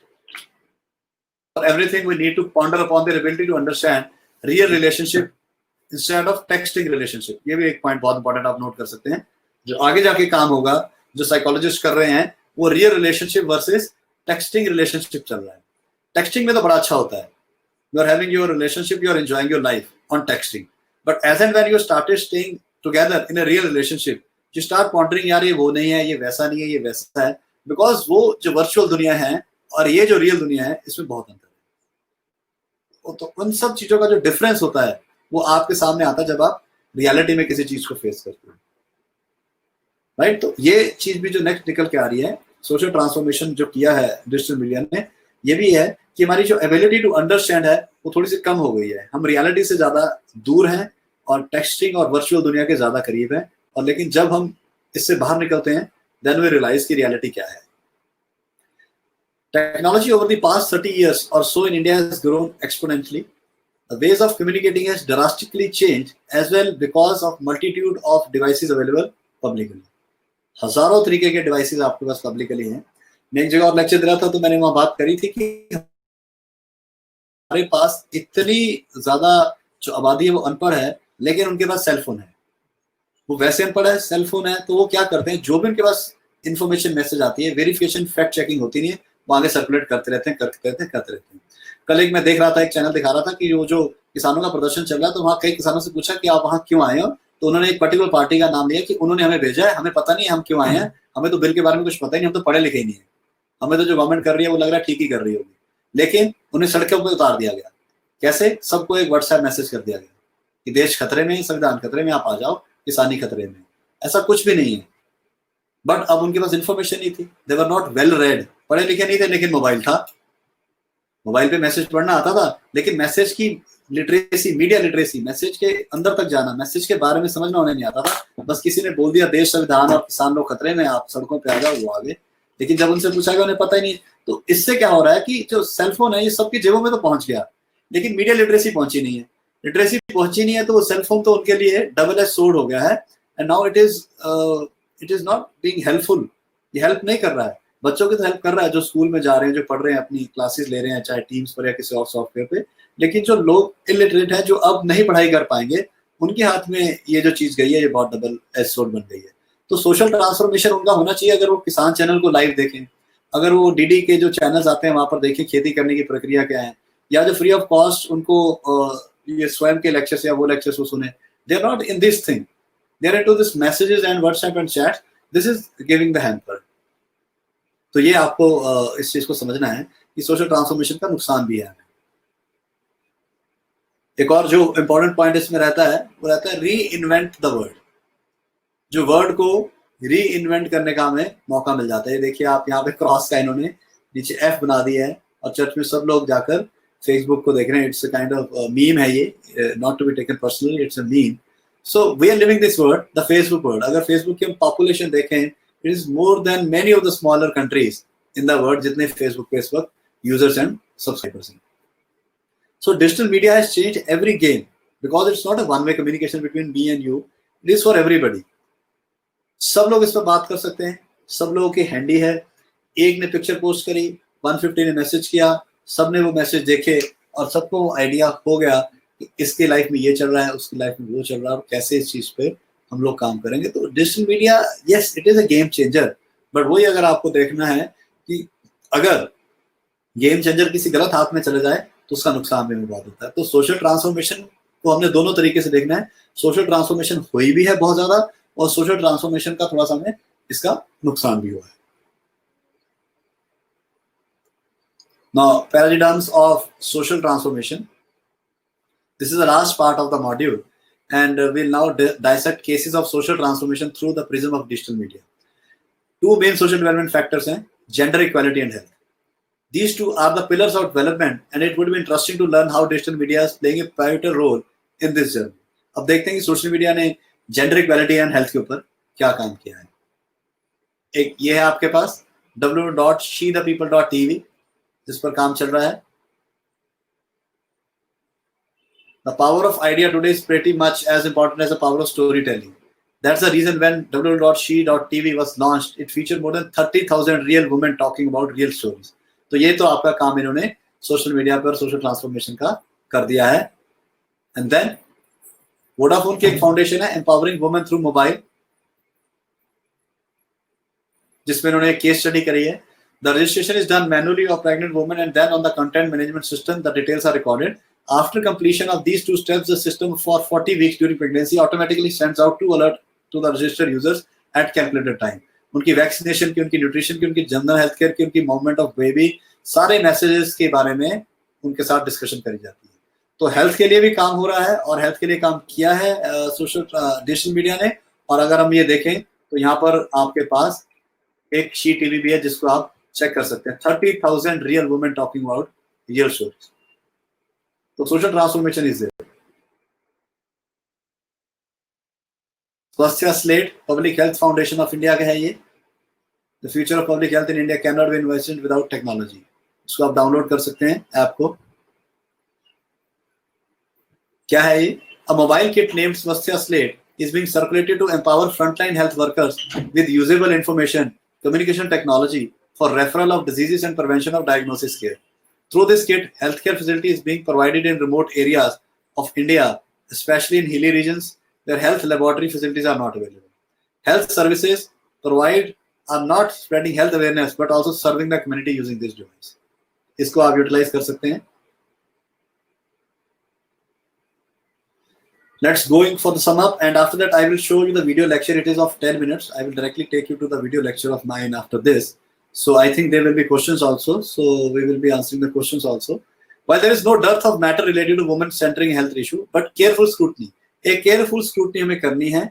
for everything. We need to ponder upon their ability to understand real relationship instead of texting relationship। ये भी एक पॉइंट बहुत इंपॉर्टेंट आप नोट कर सकते हैं, जो आगे जाके काम होगा, जो साइकोलॉजिस्ट कर रहे हैं, वो real relationship versus texting relationship चल रहा है। टेक्सटिंग में तो बड़ा अच्छा होता है, you are having your relationship, you are enjoying your life on texting, but as and when you started staying together in a real relationship, you start pondering, यार ये वो नहीं है, ये वैसा नहीं है, ये वैसा है, because वो जो वर्चुअल दुनिया है और ये जो रियल दुनिया है, इसमें बहुत अंतर है। तो उन सब चीजों का जो डिफरेंस होता है वो आपके सामने आता है जब आप रियलिटी में किसी चीज को फेस करते हैं, राइट? तो ये चीज भी जो नेक्स्ट निकल के आ रही है, सोशल ट्रांसफॉर्मेशन जो किया है डिजिटल मीडिया ने, ये भी है कि हमारी जो एबिलिटी टू अंडरस्टैंड है वो थोड़ी सी कम हो गई है। हम रियलिटी से ज्यादा दूर हैं और टेक्सटिंग और वर्चुअल दुनिया के ज्यादा करीब हैं, और लेकिन जब हम इससे बाहर निकलते हैं देन वी रियलाइज की रियलिटी क्या है। Technology over the past 30 years or so in India has grown exponentially. The ways of communicating has drastically changed as well because of multitude of devices available publicly. हजारों तरीके के devices आपके पास publicly हैं। मैं एक जगह और लेक्चर दे रहा था तो मैंने वहां बात करी थी कि हमारे पास इतनी ज्यादा जो आबादी है वो अनपढ़ है, लेकिन उनके पास सेलफोन है। वो वैसे अनपढ़ है, सेलफोन है, तो वो क्या करते हैं, जो भी उनके पास इंफॉर्मेशन मैसेज आती है, वेरिफिकेशन फैक्ट चेकिंग होती नहीं है, वो आगे सर्कुलेट करते रहते हैं। कल एक मैं देख रहा था, एक चैनल दिखा रहा था कि वो जो किसानों का प्रदर्शन चल रहा है, तो वहाँ कई किसानों से पूछा कि आप वहाँ क्यों आए हो, तो उन्होंने एक पर्टिकुलर पार्टी का नाम लिया कि उन्होंने हमें भेजा है, हमें पता नहीं हम क्यों आए हैं, हमें तो बिल के बारे में कुछ पता ही नहीं, हम तो पढ़े लिखे ही नहीं है, हमें तो जो गवर्नमेंट कर रही है वो लग रहा है ठीक ही कर रही होगी। लेकिन उन्हें सड़कों पर उतार दिया गया। कैसे? सबको एक व्हाट्सएप मैसेज कर दिया गया कि देश खतरे में, संविधान खतरे में, आप आ जाओ, किसानी खतरे में। ऐसा कुछ भी नहीं है, बट अब उनके पास इंफॉर्मेशन नहीं थी, दे वर नॉट वेल रेड, पढ़े लिखे नहीं थे, लेकिन मोबाइल था, मोबाइल पे मैसेज पढ़ना आता था, लेकिन मैसेज की लिटरेसी, मीडिया लिटरेसी, मैसेज के अंदर तक जाना, मैसेज के बारे में समझना उन्हें नहीं आता था। बस किसी ने बोल दिया देश, संविधान और किसान लोग खतरे में, आप सड़कों पे आ जाओ, वो आगे। लेकिन जब उनसे पूछा गया उन्हें पता ही नहीं। तो इससे क्या हो रहा है कि जो सेलफोन है ये सबकी जेबों में तो पहुंच गया, लेकिन मीडिया लिटरेसी पहुंची नहीं है। लिटरेसी पहुंची नहीं है तो वो सेलफोन तो उनके लिए डबल एज सोर्ड हो गया है, and now it is not being helpful. ये हेल्प नहीं कर रहा है, बच्चों की तो हेल्प कर रहा है जो स्कूल में जा रहे हैं, जो पढ़ रहे हैं, अपनी क्लासेस ले रहे हैं, चाहे टीम्स पर या किसी और सॉफ्टवेयर पे। लेकिन जो लोग इलिटरेट हैं, जो अब नहीं पढ़ाई कर पाएंगे, उनके हाथ में ये जो चीज गई है, ये बहुत डबल एज सोर्ड बन गई है। तो सोशल ट्रांसफॉर्मेशन उनका होना चाहिए। अगर वो किसान चैनल को लाइव देखें, अगर वो डीडी के जो चैनल्स आते हैं वहां पर देखें खेती करने की प्रक्रिया क्या है, या जो फ्री ऑफ कॉस्ट उनको ये स्वयं के लेक्चर्स या वो लेक्चर्स वो सुने। They are not in this thing, they are into this messages and WhatsApp and chat. This is giving the hamper. तो ये आपको इस चीज को समझना है कि सोशल ट्रांसफॉर्मेशन का नुकसान भी है। एक और जो इंपॉर्टेंट पॉइंट इसमें रहता है वो रहता है री इन्वेंट द वर्ड। जो वर्ड को री इन्वेंट करने का हमें मौका मिल जाता है। देखिए आप यहाँ पे क्रॉस का इन्होंने नीचे एफ बना दिया है और चर्च में सब लोग जाकर फेसबुक को देख रहे हैं। It's a kind of meme है ये, not to be taken personally, it's a meme. So we are living this world, the Facebook world. अगर फेसबुक की हम पॉपुलेशन देखें, it is more than many of the smaller countries in the world जितने Facebook पे इस वक्त users and subscribers हैं। So digital media has changed every game because it's not a one-way communication between me and you. It is for everybody. सब लोग इस पर बात कर सकते हैं, सब लोगों की हैंडी है। एक ने पिक्चर पोस्ट करी, 150 ने मैसेज किया, सब ने वो मैसेज देखे और सबको आइडिया हो गया कि इसकी लाइफ में ये चल रहा है, उसकी लाइफ में वो चल रहा है और कैसे इस चीज पे हम लोग काम करेंगे। तो digital media, yes it is a game changer, but वही अगर आपको देखना है कि अगर गेम चेंजर किसी गलत हाथ में चले जाए तो उसका नुकसान भी बहुत होता है। तो सोशल ट्रांसफॉर्मेशन को हमने दोनों तरीके से देखना है। सोशल ट्रांसफॉर्मेशन हुई भी है बहुत ज्यादा और सोशल ट्रांसफॉर्मेशन का थोड़ा सा हमें इसका नुकसान भी हुआ है। Now, paradigms of social transformation. This is the last part of the module, and we'll now dissect cases of social transformation through the prism of digital media. Two main social development factors हैं gender equality and health. These two are the pillars of development, and it would be interesting to learn how digital media is playing a pivotal role in this journey. अब देखते हैं कि social media ने gender equality and health के ऊपर क्या काम किया है। एक ये है आपके पास www.shethepeople.tv जिस पर काम चल रहा है। The power of idea today is pretty much as important as the power of storytelling. That's the reason when www.she.tv was launched, it featured more than 30,000 real women talking about real stories. तो ये तो आपका काम इन्होंने social media पर social transformation का कर दिया है। एंड देन वोडाफोन की एक फाउंडेशन है एम्पावरिंग वुमेन थ्रू मोबाइल, जिसमें उन्होंने एक केस स्टडी करी है। The registration is done manually of pregnant women and then on the content management system the details are recorded. After completion of these two steps, the system for 40 weeks during pregnancy automatically sends out 2 alert to the registered users at calculated time. उनकी vaccination की, उनकी nutrition की, उनकी general health care की, उनकी movement of baby, सारे messages के बारे में उनके साथ डिस्कशन करी जाती है। तो हेल्थ के लिए भी काम हो रहा है और हेल्थ के लिए काम किया है सोशल डिजिटल मीडिया ने। और अगर हम ये देखें तो यहाँ पर आपके पास एक शी टीवी भी है जिसको आप चेक कर सकते हैं। 30,000 real women talking about real stories. तो सोशल ट्रांसफॉर्मेशन इज देयर। स्वास्थ्य slate public health foundation of India का है ये। The future of public health in India can not be invested without technology. इसको आप डाउनलोड कर सकते हैं ऐप को। क्या है ये? अ मोबाइल किट नेम्ड स्वास्थ्य slate is being circulated to empower frontline health workers with usable information, communication technology for referral of diseases and prevention of diagnosis care. Through this kit, healthcare facility is being provided in remote areas of India, especially in hilly regions where health laboratory facilities are not available. Health services provide are not spreading health awareness but also serving the community using this device. इसको आप utilise कर सकते हैं। Let's going for the sum up, and after that I will show you the video lecture. It is of 10 minutes. I will directly take you to the video lecture of mine after this. So I think there will be questions also. So we will be answering the questions also. While there is no dearth of matter related to women centering health issue, but careful scrutiny. एक careful scrutiny हमें करनी है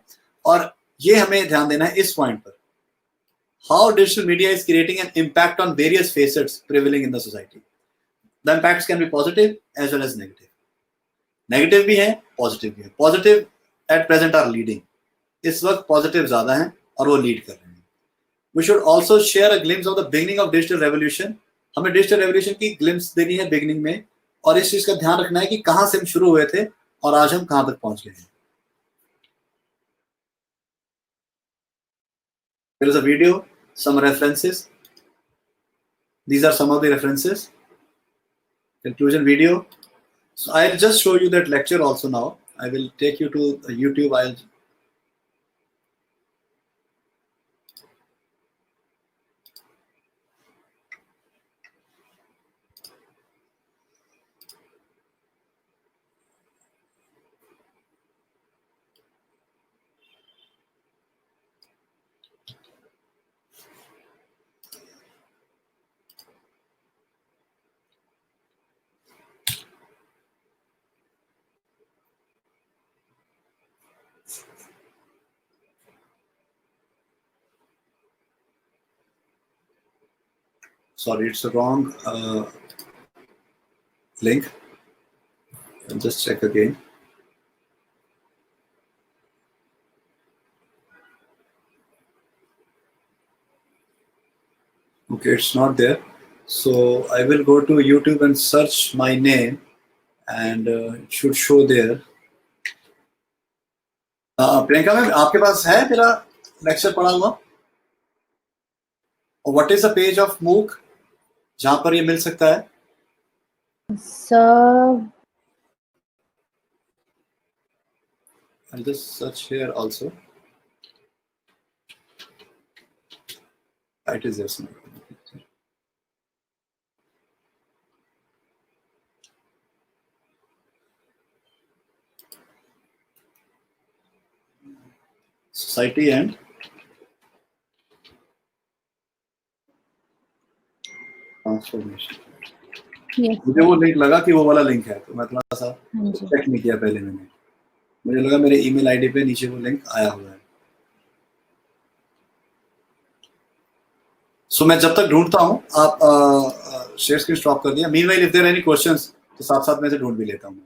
और ये हमें ध्यान देना है इस point पर. How digital media is creating an impact on various facets prevailing in the society. The impacts can be positive as well as negative. Negative भी है, पॉजिटिव भी है। Positive at present are leading. इस वक्त positive ज्यादा हैं और वो लीड कर रहे हैं। We should also share a glimpse of the beginning of digital revolution. हमें डिजिटल रेवोल्यूशन की ग्लिम्स देनी है बिगिनिंग में और इस चीज का ध्यान रखना है कि कहां से हम शुरू हुए थे और आज हम कहां तक पहुंच गए हैं। There is a video, some references. These are some of the references. Conclusion video. So I'll just show you that lecture also now. I will take you to YouTube. Sorry, it's a wrong link. I'll just check again. Okay, it's not there. So I will go to YouTube and search my name, and it should show there. Priyanka ma'am, आपके पास है मेरा lecture पढ़ा हुआ? और what is the page of मूक जहां पर ये मिल सकता है? Sir, I'll just search here also. It is this. Society and transformation. yes. मुझे वो लिंक लगा कि वो वाला लिंक है, तो मैं थोड़ा सा हाँ जी. चेक नहीं किया पहले मैंने. मुझे लगा मेरे ईमेल आईडी पे नीचे वो लिंक आया हुआ है. सो मैं जब तक ढूंढता हूँ, आप शेयर स्क्रीन स्टॉप कर दिया. Meanwhile if there any questions, तो साथ साथ में से ढूंढ भी लेता हूँ.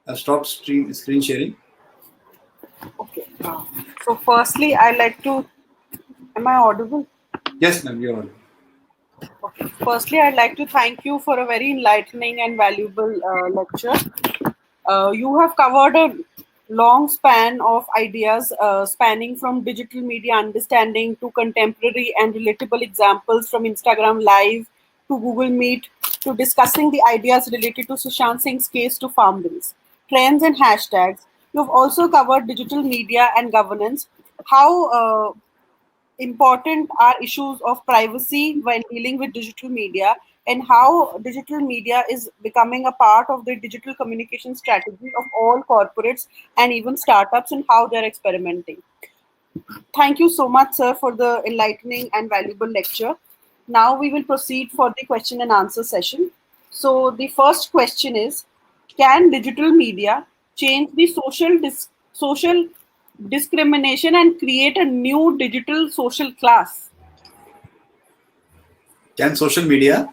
I've stopped screen sharing. Okay. So firstly, I like to. Am I audible? Yes, ma'am, you're on. Okay. Firstly, I'd like to thank you for a very enlightening and valuable lecture. You have covered a long span of ideas spanning from digital media understanding to contemporary and relatable examples from Instagram Live to Google Meet to discussing the ideas related to Sushant Singh's case to farm bills, trends and hashtags. You've also covered digital media and governance, how important are issues of privacy when dealing with digital media, and how digital media is becoming a part of the digital communication strategy of all corporates and even startups, and how they're experimenting. Thank you so much, sir, for the enlightening and valuable lecture. Now we will proceed for the question and answer session. So the first question is, can digital media change the social discrimination and create a new digital social class? Can social media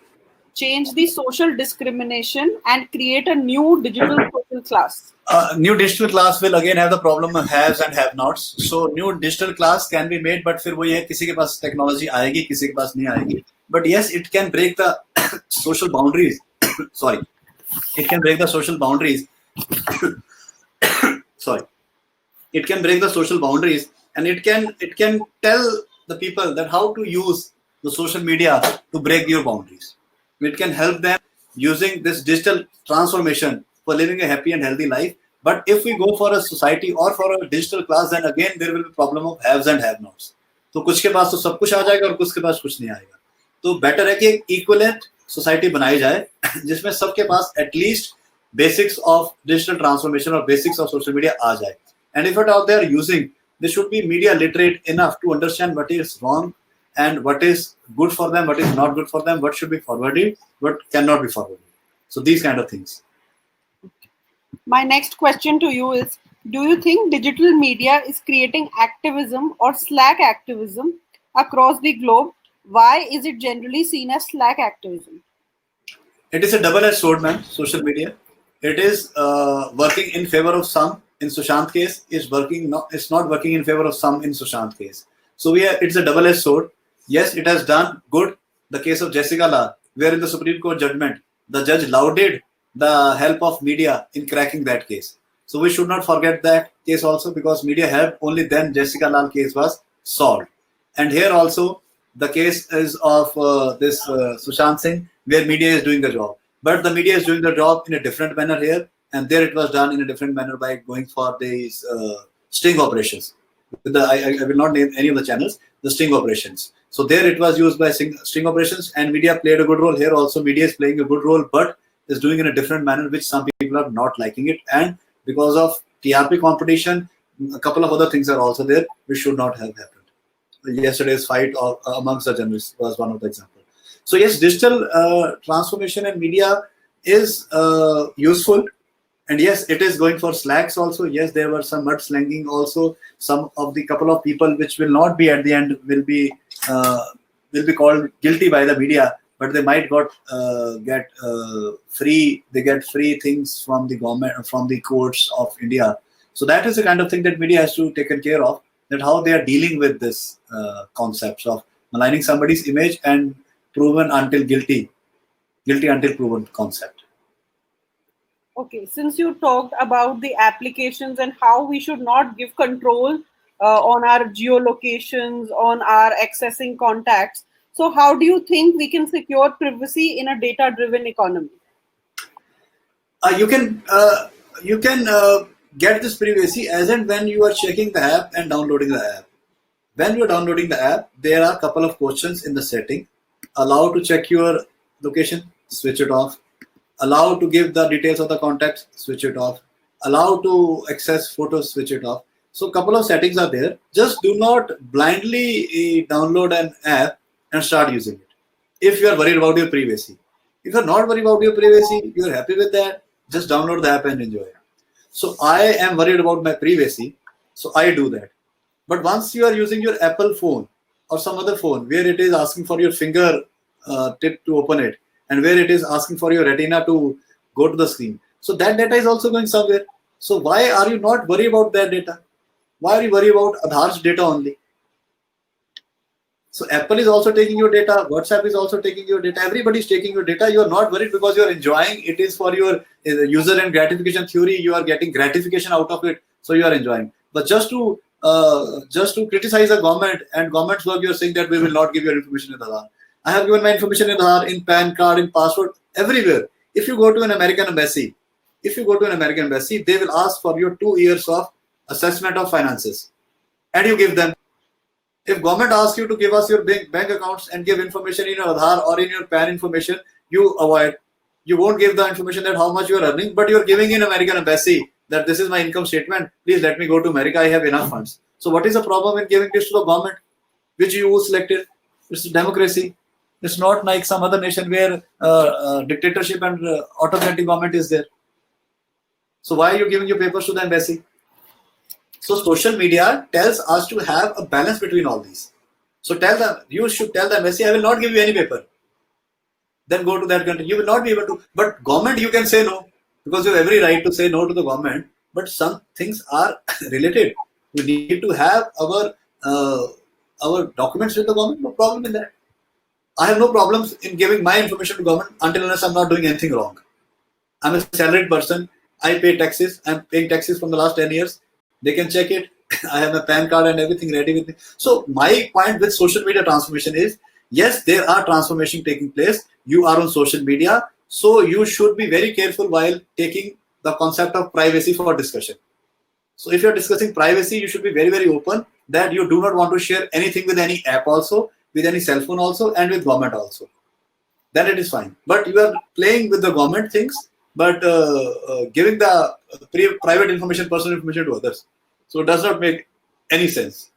Change the social discrimination and create a new digital social class? new digital class will again have the problem of haves and have-nots. So new digital class can be made, but फिर वो ये है, किसी के पास technology आएगी, किसी के पास नहीं आएगी. But yes, it can break the social boundaries. Sorry, it can break the social boundaries. Sorry, it can break the social boundaries, and it can tell the people that how to use the social media to break your boundaries. It can help them using this digital transformation for living a happy and healthy life. But if we go for a society or for a digital class, then again there will be problem of haves and have-nots. तो कुछ के पास तो सब कुछ आ जाएगा और कुछ के पास कुछ नहीं आएगा. तो बेटर है कि एक इक्विवेलेंट सोसाइटी बनाई जाए जिसमें सबके पास at least basics of digital transformation और बेसिक्स ऑफ सोशल मीडिया आ जाए. And if at all they are using, they should be media literate enough to understand what is wrong and what is good for them, what is not good for them, what should be forwarded, what cannot be forwarded. So these kind of things. My next question to you is, do you think digital media is creating activism or Slack activism across the globe? Why is it generally seen as Slack activism? It is a double-edged sword, man, social media. It is working in favor of some. In Sushant case, it's not working in favor of some in Sushant case. So it's a double-edged sword. Yes, it has done good. The case of Jessica Lal, where in the Supreme Court judgment, the judge lauded the help of media in cracking that case. So we should not forget that case also, because media helped. Only then Jessica Lal case was solved. And here also the case is of this Sushant Singh, where media is doing the job. But the media is doing the job in a different manner here. And there it was done in a different manner by going for these sting operations. I will not name any of the channels, the sting operations. So there it was used by sting operations, and media played a good role. Here also media is playing a good role, but is doing in a different manner, which some people are not liking it. And because of TRP competition, a couple of other things are also there, which should not have happened. Yesterday's fight amongst the journalists was one of the examples. So yes, digital transformation and media is useful. And yes, it is going for slacks also. Yes, there were some mudslinging also. Some of the couple of people which will not be at the end will be will be called guilty by the media, but they might get free. They get free things from the government, from the courts of India. So that is the kind of thing that media has to taken care of. That how they are dealing with this concepts of maligning somebody's image and proven until guilty until proven concept. Okay, since you talked about the applications and how we should not give control on our geolocations, on our accessing contacts, so how do you think we can secure privacy in a data-driven economy? You can get this privacy as and when you are checking the app and downloading the app. When you are downloading the app, there are a couple of questions in the setting. Allow to check your location, switch it off. Allow to give the details of the contacts, switch it off. Allow to access photos, switch it off. So a couple of settings are there. Just do not blindly download an app and start using it. If you are worried about your privacy. If you are not worried about your privacy, you are happy with that, just download the app and enjoy it. So I am worried about my privacy, so I do that. But once you are using your Apple phone or some other phone where it is asking for your finger tip to open it, and where it is asking for your retina to go to the screen, so that data is also going somewhere. So why are you not worried about that data? Why are you worried about Aadhaar's data only? So Apple is also taking your data, WhatsApp is also taking your data, everybody is taking your data. You are not worried because you are enjoying. It is for your user and gratification theory. You are getting gratification out of it, so you are enjoying. But just to criticize the government and government's work, you are saying that we will not give your information in Aadhaar. I have given my information in Aadhaar, in PAN card, in passport, everywhere. If you go to an American embassy, they will ask for your 2 years of assessment of finances, and you give them. If government asks you to give us your bank accounts and give information in your Aadhaar or in your PAN information, you avoid. You won't give the information that how much you are earning, but you are giving in American embassy that this is my income statement. Please let me go to America. I have enough funds. So what is the problem in giving this to the government, which you selected? It's democracy. It's not like some other nation where dictatorship and autocratic government is there. So why are you giving your papers to the embassy? So social media tells us to have a balance between all these. So you should tell the embassy, I will not give you any paper. Then go to that country. You will not be able to. But government, you can say no, because you have every right to say no to the government. But some things are related. We need to have our documents with the government. No problem in that. I have no problems in giving my information to government until unless I'm not doing anything wrong. I'm a salaried person. I pay taxes. I'm paying taxes from the last 10 years. They can check it. I have my PAN card and everything ready with me. So my point with social media transformation is, yes, there are transformation taking place. You are on social media. So you should be very careful while taking the concept of privacy for discussion. So if you're discussing privacy, you should be very, very open that you do not want to share anything with any app also, with any cell phone also, and with government also. Then it is fine. But you are playing with the government things, but giving the private information, personal information to others. So it does not make any sense.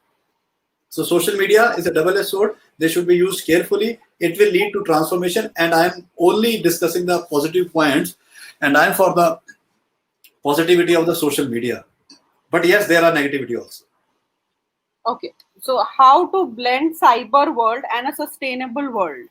So social media is a double-edged sword. They should be used carefully. It will lead to transformation. And I'm only discussing the positive points. And I'm for the positivity of the social media. But yes, there are negativity also. Okay. So how to blend cyber world and a sustainable world?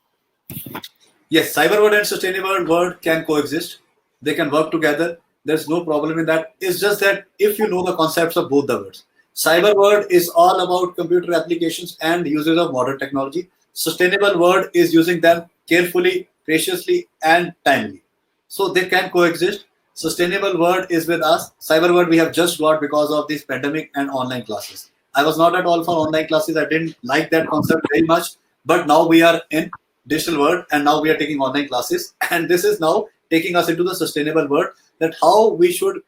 Yes, cyber world and sustainable world can coexist. They can work together. There's no problem in that. It's just that if you know the concepts of both the words. Cyber world is all about computer applications and uses of modern technology. Sustainable world is using them carefully, graciously, and timely. So they can coexist. Sustainable world is with us. Cyber world we have just got because of this pandemic and online classes. I was not at all for online classes. I didn't like that concept very much. But now we are in digital world and now we are taking online classes. And this is now taking us into the sustainable world, that how we should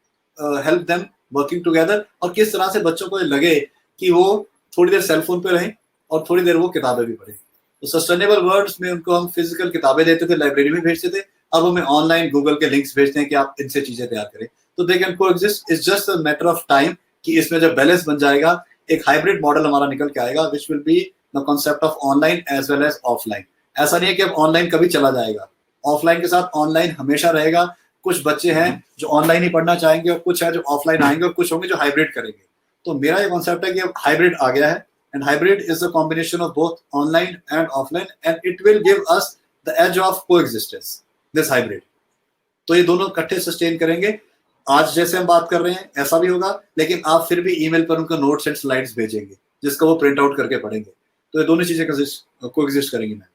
help them working together और किस तरह से बच्चों को लगे कि वो थोड़ी देर सेल फोन पे रहें और थोड़ी देर वो किताबें भी पढ़ें. तो सस्टेनेबल वर्ड्स में उनको हम फिजिकल किताबें देते थे, लाइब्रेरी में भेजते थे. अब हमें ऑनलाइन गूगल के लिंक्स भेजते हैं कि आप इनसे चीजें तैयार करें. तो they can coexist. It's just a matter of time कि इसमें जब बैलेंस बन जाएगा, एक हाइब्रिड मॉडल हमारा निकल के आएगा, which will be the concept of online as well as offline. ऐसा नहीं है कि अब ऑनलाइन कभी चला जाएगा. ऑफलाइन के साथ ऑनलाइन हमेशा रहेगा. कुछ बच्चे हैं जो ऑनलाइन ही पढ़ना चाहेंगे और कुछ है जो ऑफलाइन आएंगे और कुछ होंगे जो हाइब्रिड करेंगे. तो मेरा ये कॉन्सेप्ट है कि अब हाइब्रिड आ गया है. and hybrid is a combination of both online and offline, and it will give us the edge of coexistence, this hybrid. तो ये दोनों इकट्ठे सस्टेन करेंगे. आज जैसे हम बात कर रहे हैं ऐसा भी होगा, लेकिन आप फिर भी ईमेल पर उनका नोट्स एंड स्लाइड्स भेजेंगे जिसका वो प्रिंट आउट करके पढ़ेंगे. तो ये दोनों चीजें कोएग्जिस्ट करेंगी. Ma'am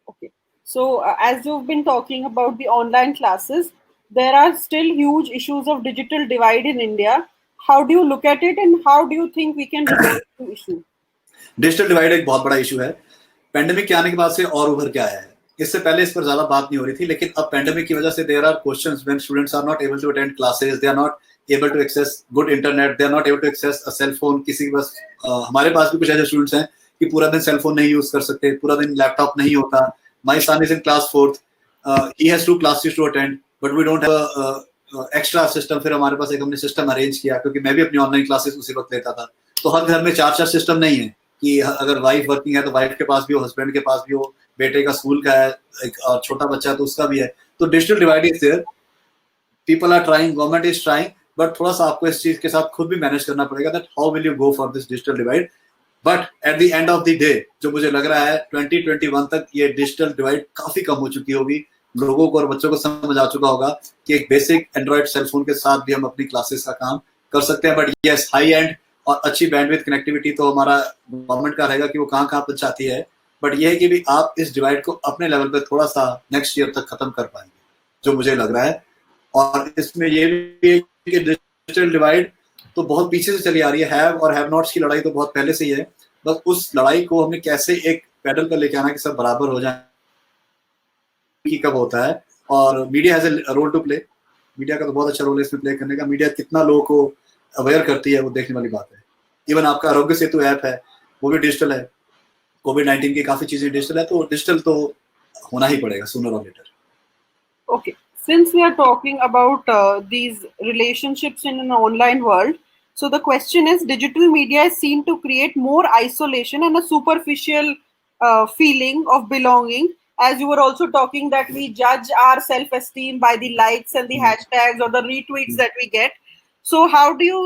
Okay. So, as you've been talking about the online classes, there are still huge issues of digital divide in India. How do you look at it, and how do you think we can resolve the issue? Digital divide एक बहुत बड़ा issue है. Pandemic के आने के बाद से और उभर के आया है. इससे पहले इस पर ज्यादा बात नहीं हो रही थी, लेकिन अब पेंडेमिक की वजह से there are questions when students are not able to attend classes, they are not able to access good internet, they are not able to access a cell phone. किसी के पास हमारे पास भी कुछ ऐसे स्टूडेंट्स हैं कि पूरा दिन सेल फोन नहीं यूज कर सकते, पूरा दिन लैपटॉप नहीं होता. My son is in class 4th, he has 2 classes to attend, but we don't have extra system. फिर हमारे पास एक हमने सिस्टम अरेंज किया, क्योंकि मैं भी अपनी ऑनलाइन क्लासेस उसी वक्त लेता था. तो हर घर में 4-4 सिस्टम नहीं है कि अगर वाइफ वर्किंग है तो वाइफ के पास भी हो, हस्बैंड के पास भी हो, बेटे का स्कूल का है, एक छोटा बच्चा है तो उसका भी है. तो digital divide is there. People are trying, government is trying, but थोड़ा सा आपको इस चीज के साथ खुद भी मैनेज करना पड़ेगा that how will you go for this digital divide. But at the end of the day जो मुझे लग रहा है 2021 तक ये डिजिटल डिवाइड काफी कम हो चुकी होगी. लोगों को और बच्चों को समझ आ चुका होगा कि एक बेसिक एंड्रॉइड सेलफोन के साथ भी हम अपनी क्लासेस का काम कर सकते हैं. बट यस, हाई एंड और अच्छी बैंडविड्थ कनेक्टिविटी तो हमारा गवर्नमेंट का रहेगा कि वो कहाँ तक चाहती है. बट ये है कि भी आप इस डिवाइड को अपने लेवल पे थोड़ा सा नेक्स्ट ईयर तक खत्म कर पाएंगे, जो मुझे लग रहा है. और इसमें ये भी है कि डिजिटल डिवाइड तो बहुत पीछे से चली आ रही है. हैव और हैव नॉट्स की लड़ाई तो बहुत पहले से ही है. बस उस लड़ाई को हमें कैसे एक पैडल पर लेके आना कि सब बराबर हो जाए कि कब होता है. और media has a role to play. Media का तो बहुत अच्छा रोल है इसमें प्ले करने का. मीडिया कितना लोगों को अवेयर करती है वो देखने वाली बात है. इवन आपका आरोग्य सेतु ऐप है वो भी डिजिटल है. कोविड-19 की काफी चीजें डिजिटल है, तो डिजिटल तो होना ही पड़ेगा सूनर और letter. Okay, since we are talking about these relationships in an online world, so the question is, digital media is seen to create more isolation and a superficial feeling of belonging. As you were also talking that we judge our self-esteem by the likes and the hashtags or the retweets that we get. So how do you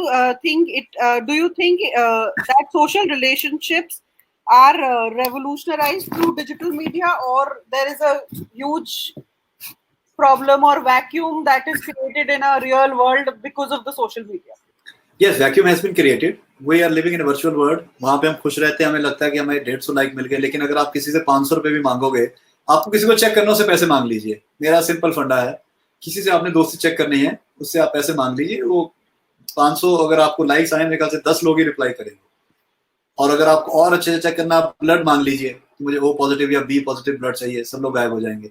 think it? Do you think that social relationships are revolutionized through digital media, or there is a huge problem or vacuum that is created in a real world because of the social media? Yes, vacuum has been created. We are living in a virtual world. वहाँ पे हम खुश रहते हैं, हमें लगता है कि हमें 150 लाइक मिल गए. लेकिन अगर आप किसी से 500 रुपए भी मांगोगे, आपको किसी को चेक करने से पैसे मांग लीजिए. मेरा सिंपल फंडा है, किसी से आपने दोस्ती चेक करनी है, उससे आप पैसे मांग लीजिए. वो 500 अगर आपको लाइक्स आए, मेरे ख्याल से 10 लोग ही रिप्लाई करेंगे. और अगर आपको और अच्छे से चेक करना, आप ब्लड मांग लीजिए, मुझे O पॉजिटिव या B पॉजिटिव ब्लड चाहिए, सब लोग गायब हो जाएंगे.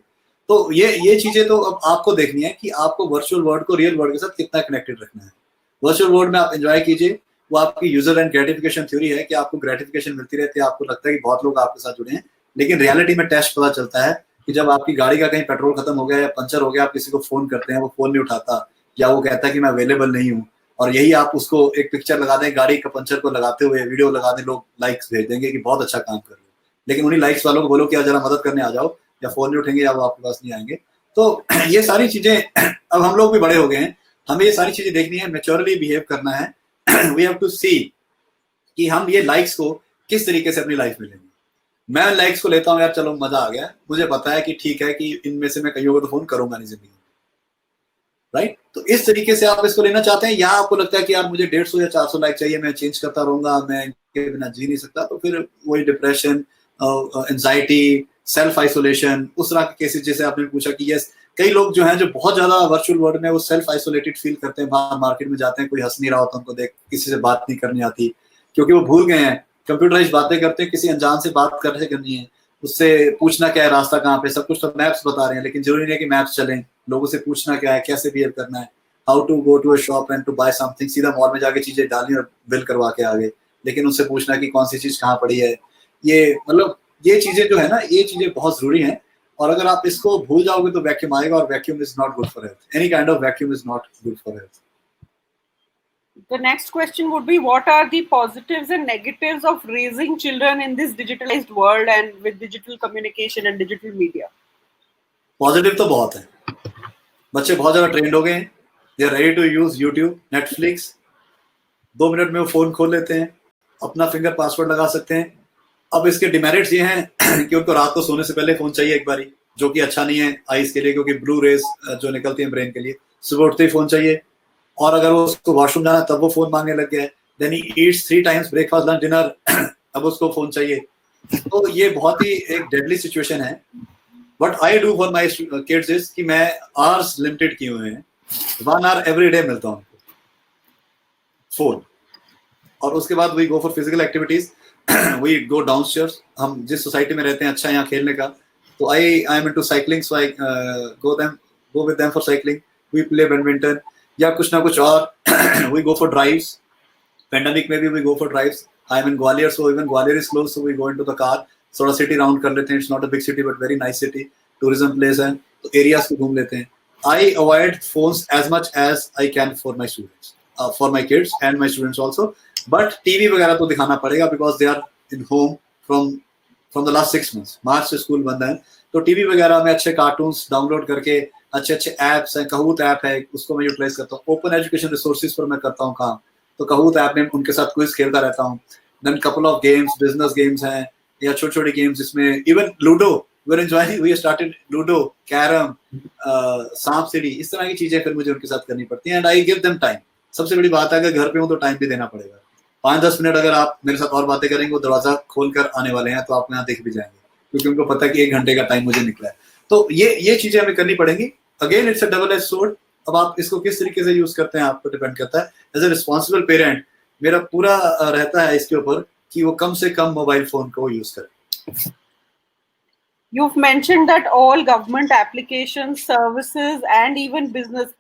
तो ये चीजें तो अब आपको देखनी है कि आपको वर्चुअल वर्ल्ड को रियल वर्ल्ड के साथ कितना कनेक्टेड रखना है. वर्चुअल वर्ल्ड में आप एंजॉय कीजिए. वो आपकी यूजर एंड ग्रेटिफिकेशन थ्योरी है कि आपको ग्रेटिफिकेशन मिलती रहती है, आपको लगता है कि बहुत लोग आपके साथ जुड़े हैं. लेकिन रियलिटी में टेस्ट पता चलता है कि जब आपकी गाड़ी का कहीं पेट्रोल खत्म हो गया या पंचर हो गया, आप किसी को फोन करते हैं, वो फोन नहीं उठाता, या वो कहता है कि मैं अवेलेबल नहीं हूँ, और यही आप उसको एक पिक्चर लगा दें गाड़ी का पंचर को लगाते हुए, वीडियो लगा दें, लोग लाइक्स भेज देंगे कि बहुत अच्छा काम कर रहे हो. लेकिन उन्हीं लाइक्स वालों को बोलो कि जरा मदद करने आ जाओ, या फोन नहीं उठेंगे या वो आपके पास नहीं आएंगे. तो ये सारी चीजें, अब हम लोग भी बड़े हो गए हैं, हमें ये सारी चीजें देखनी है, मैच्योरली बिहेव करना है. वी हैव टू सी कि हम ये लाइक्स को किस तरीके से अपनी लाइफ में लेंगे. मैं लाइक्स को लेता हूँ यार, चलो मजा आ गया, मुझे पता है कि ठीक है कि इनमें से मैं कहीं को तो फोन करूंगा नहीं जिंदगी में, राइट. तो इस तरीके से आप इसको लेना चाहते हैं, या आपको लगता है कि यार मुझे 150 या 400 लाइक चाहिए, मैं चेंज करता रहूंगा, मैं इनके बिना जी नहीं सकता, तो फिर वही डिप्रेशन, एंजाइटी, सेल्फ आइसोलेशन, उस तरह के केसेस जैसे आपने पूछा कि यस, कई लोग जो हैं जो बहुत ज्यादा वर्चुअल वर्ल्ड में वो सेल्फ आइसोलेटेड फील करते हैं. बाहर मार्केट में जाते हैं, कोई हंस नहीं रहा होता, उनको देख किसी से बात नहीं करनी आती, क्योंकि वो भूल गए हैं कंप्यूटराइज बातें करते हैं. किसी अनजान से बात कैसे करनी है, उससे पूछना क्या है, रास्ता कहाँ पे, सब कुछ तो मैप्स बता रहे हैं, लेकिन जरूरी नहीं है कि मैप्स चलें. लोगों से पूछना क्या है, कैसे बिहेव करना है, how to go to a shop and to buy something. सीधा मॉल में जाके चीजें डालनी और बिल करवा के आ गए, लेकिन उनसे पूछना कि कौन सी चीज कहाँ पड़ी है. ये मतलब ये चीजें जो है ना, ये चीजें बहुत जरूरी हैं. और अगर आप इसको भूल जाओगे तो वैक्यूम आएगा, और vacuum is not good for health. Any kind of vacuum is not good for health. The next question would be, what are the positives and negatives of raising children in this digitalized world and with digital communication and digital media? Positive तो बहुत है. बच्चे बहुत ज्यादा trend हो गए हैं. They are ready to use YouTube, Netflix. 2 minute में वो फोन खोल लेते हैं, अपना फिंगर पासवर्ड लगा सकते हैं। अब इसके डिमेरिट्स ये हैं कि उनको रात को सोने से पहले फोन चाहिए एक बारी, जो कि अच्छा नहीं है आईज के लिए, क्योंकि ब्लू रेज जो निकलती है ब्रेन के लिए। सुबह उठते ही फोन चाहिए, और अगर वो उसको वॉशरूम जाना तब वो फोन मांगने लग गया है। Then he eats 3 times breakfast lunch dinner, अब उसको फोन चाहिए। तो ये बहुत ही एक डेडली सिचुएशन है। What I do for my kids is कि मैं आवर्स लिमिटेड किए हुए हैं, 1 आवर एवरी डे मिलता हूँ फोन, और उसके बाद we go for physical activities, we go downstairs. हम जिस सोसाइटी में रहते हैं अच्छा है यहाँ खेलने का, तो I am into cycling, so I go with them for cycling, we play badminton या कुछ ना कुछ और। We go for drives, pandemic में भी we go for drives. I am in Gwalior, so even Gwalior is close, so we go into the car, थोड़ा city round कर लेते हैं। It's not a big city but very nice city, tourism place है, तो areas को घूम लेते हैं। I avoid phones as much as I can for my students, for my kids and my students also. But TV वगैरह तो दिखाना पड़ेगा, because they are in home from the last 6 months। March से school बंद है, तो TV वगैरह में अच्छे कार्टून्स डाउनलोड करके, अच्छे अच्छे ऐप्स हैं, कहूत ऐप है, उसको मैं यूटिलाइज करता हूँ। ओपन एजुकेशन रिसोर्सेज पर मैं करता हूँ काम, तो कहूत ऐप में उनके साथ क्विज खेलता रहता हूँ। Then couple of games, business games हैं या छोटी छोटी गेम्स, जिसमें even ludo, we are enjoying, we started ludo, carrom, सांप सीढ़ी, इस तरह की चीजें फिर मुझे उनके साथ करनी पड़ती हैं। And I give them time. सबसे बड़ी बात है, अगर घर पे हूँ तो टाइम भी देना पड़ेगा। 5-10 मिनट अगर आप मेरे साथ और बातें करेंगे, वो दरवाजा खोल कर आने वाले हैं, तो आप यहाँ देख भी जाएंगे, क्योंकि उनको पता है कि 1 घंटे का टाइम मुझे निकला है। तो ये चीजें हमें करनी पड़ेंगी। Again it's a double edge sword. अब आप इसको किस तरीके से यूज करते हैं आप पर डिपेंड करता है। एज ए रिस्पॉन्सिबल पेरेंट मेरा पूरा रहता है इसके ऊपर कि वो कम से कम मोबाइल फोन को यूज करें। You've mentioned that all government applications, services, and even business,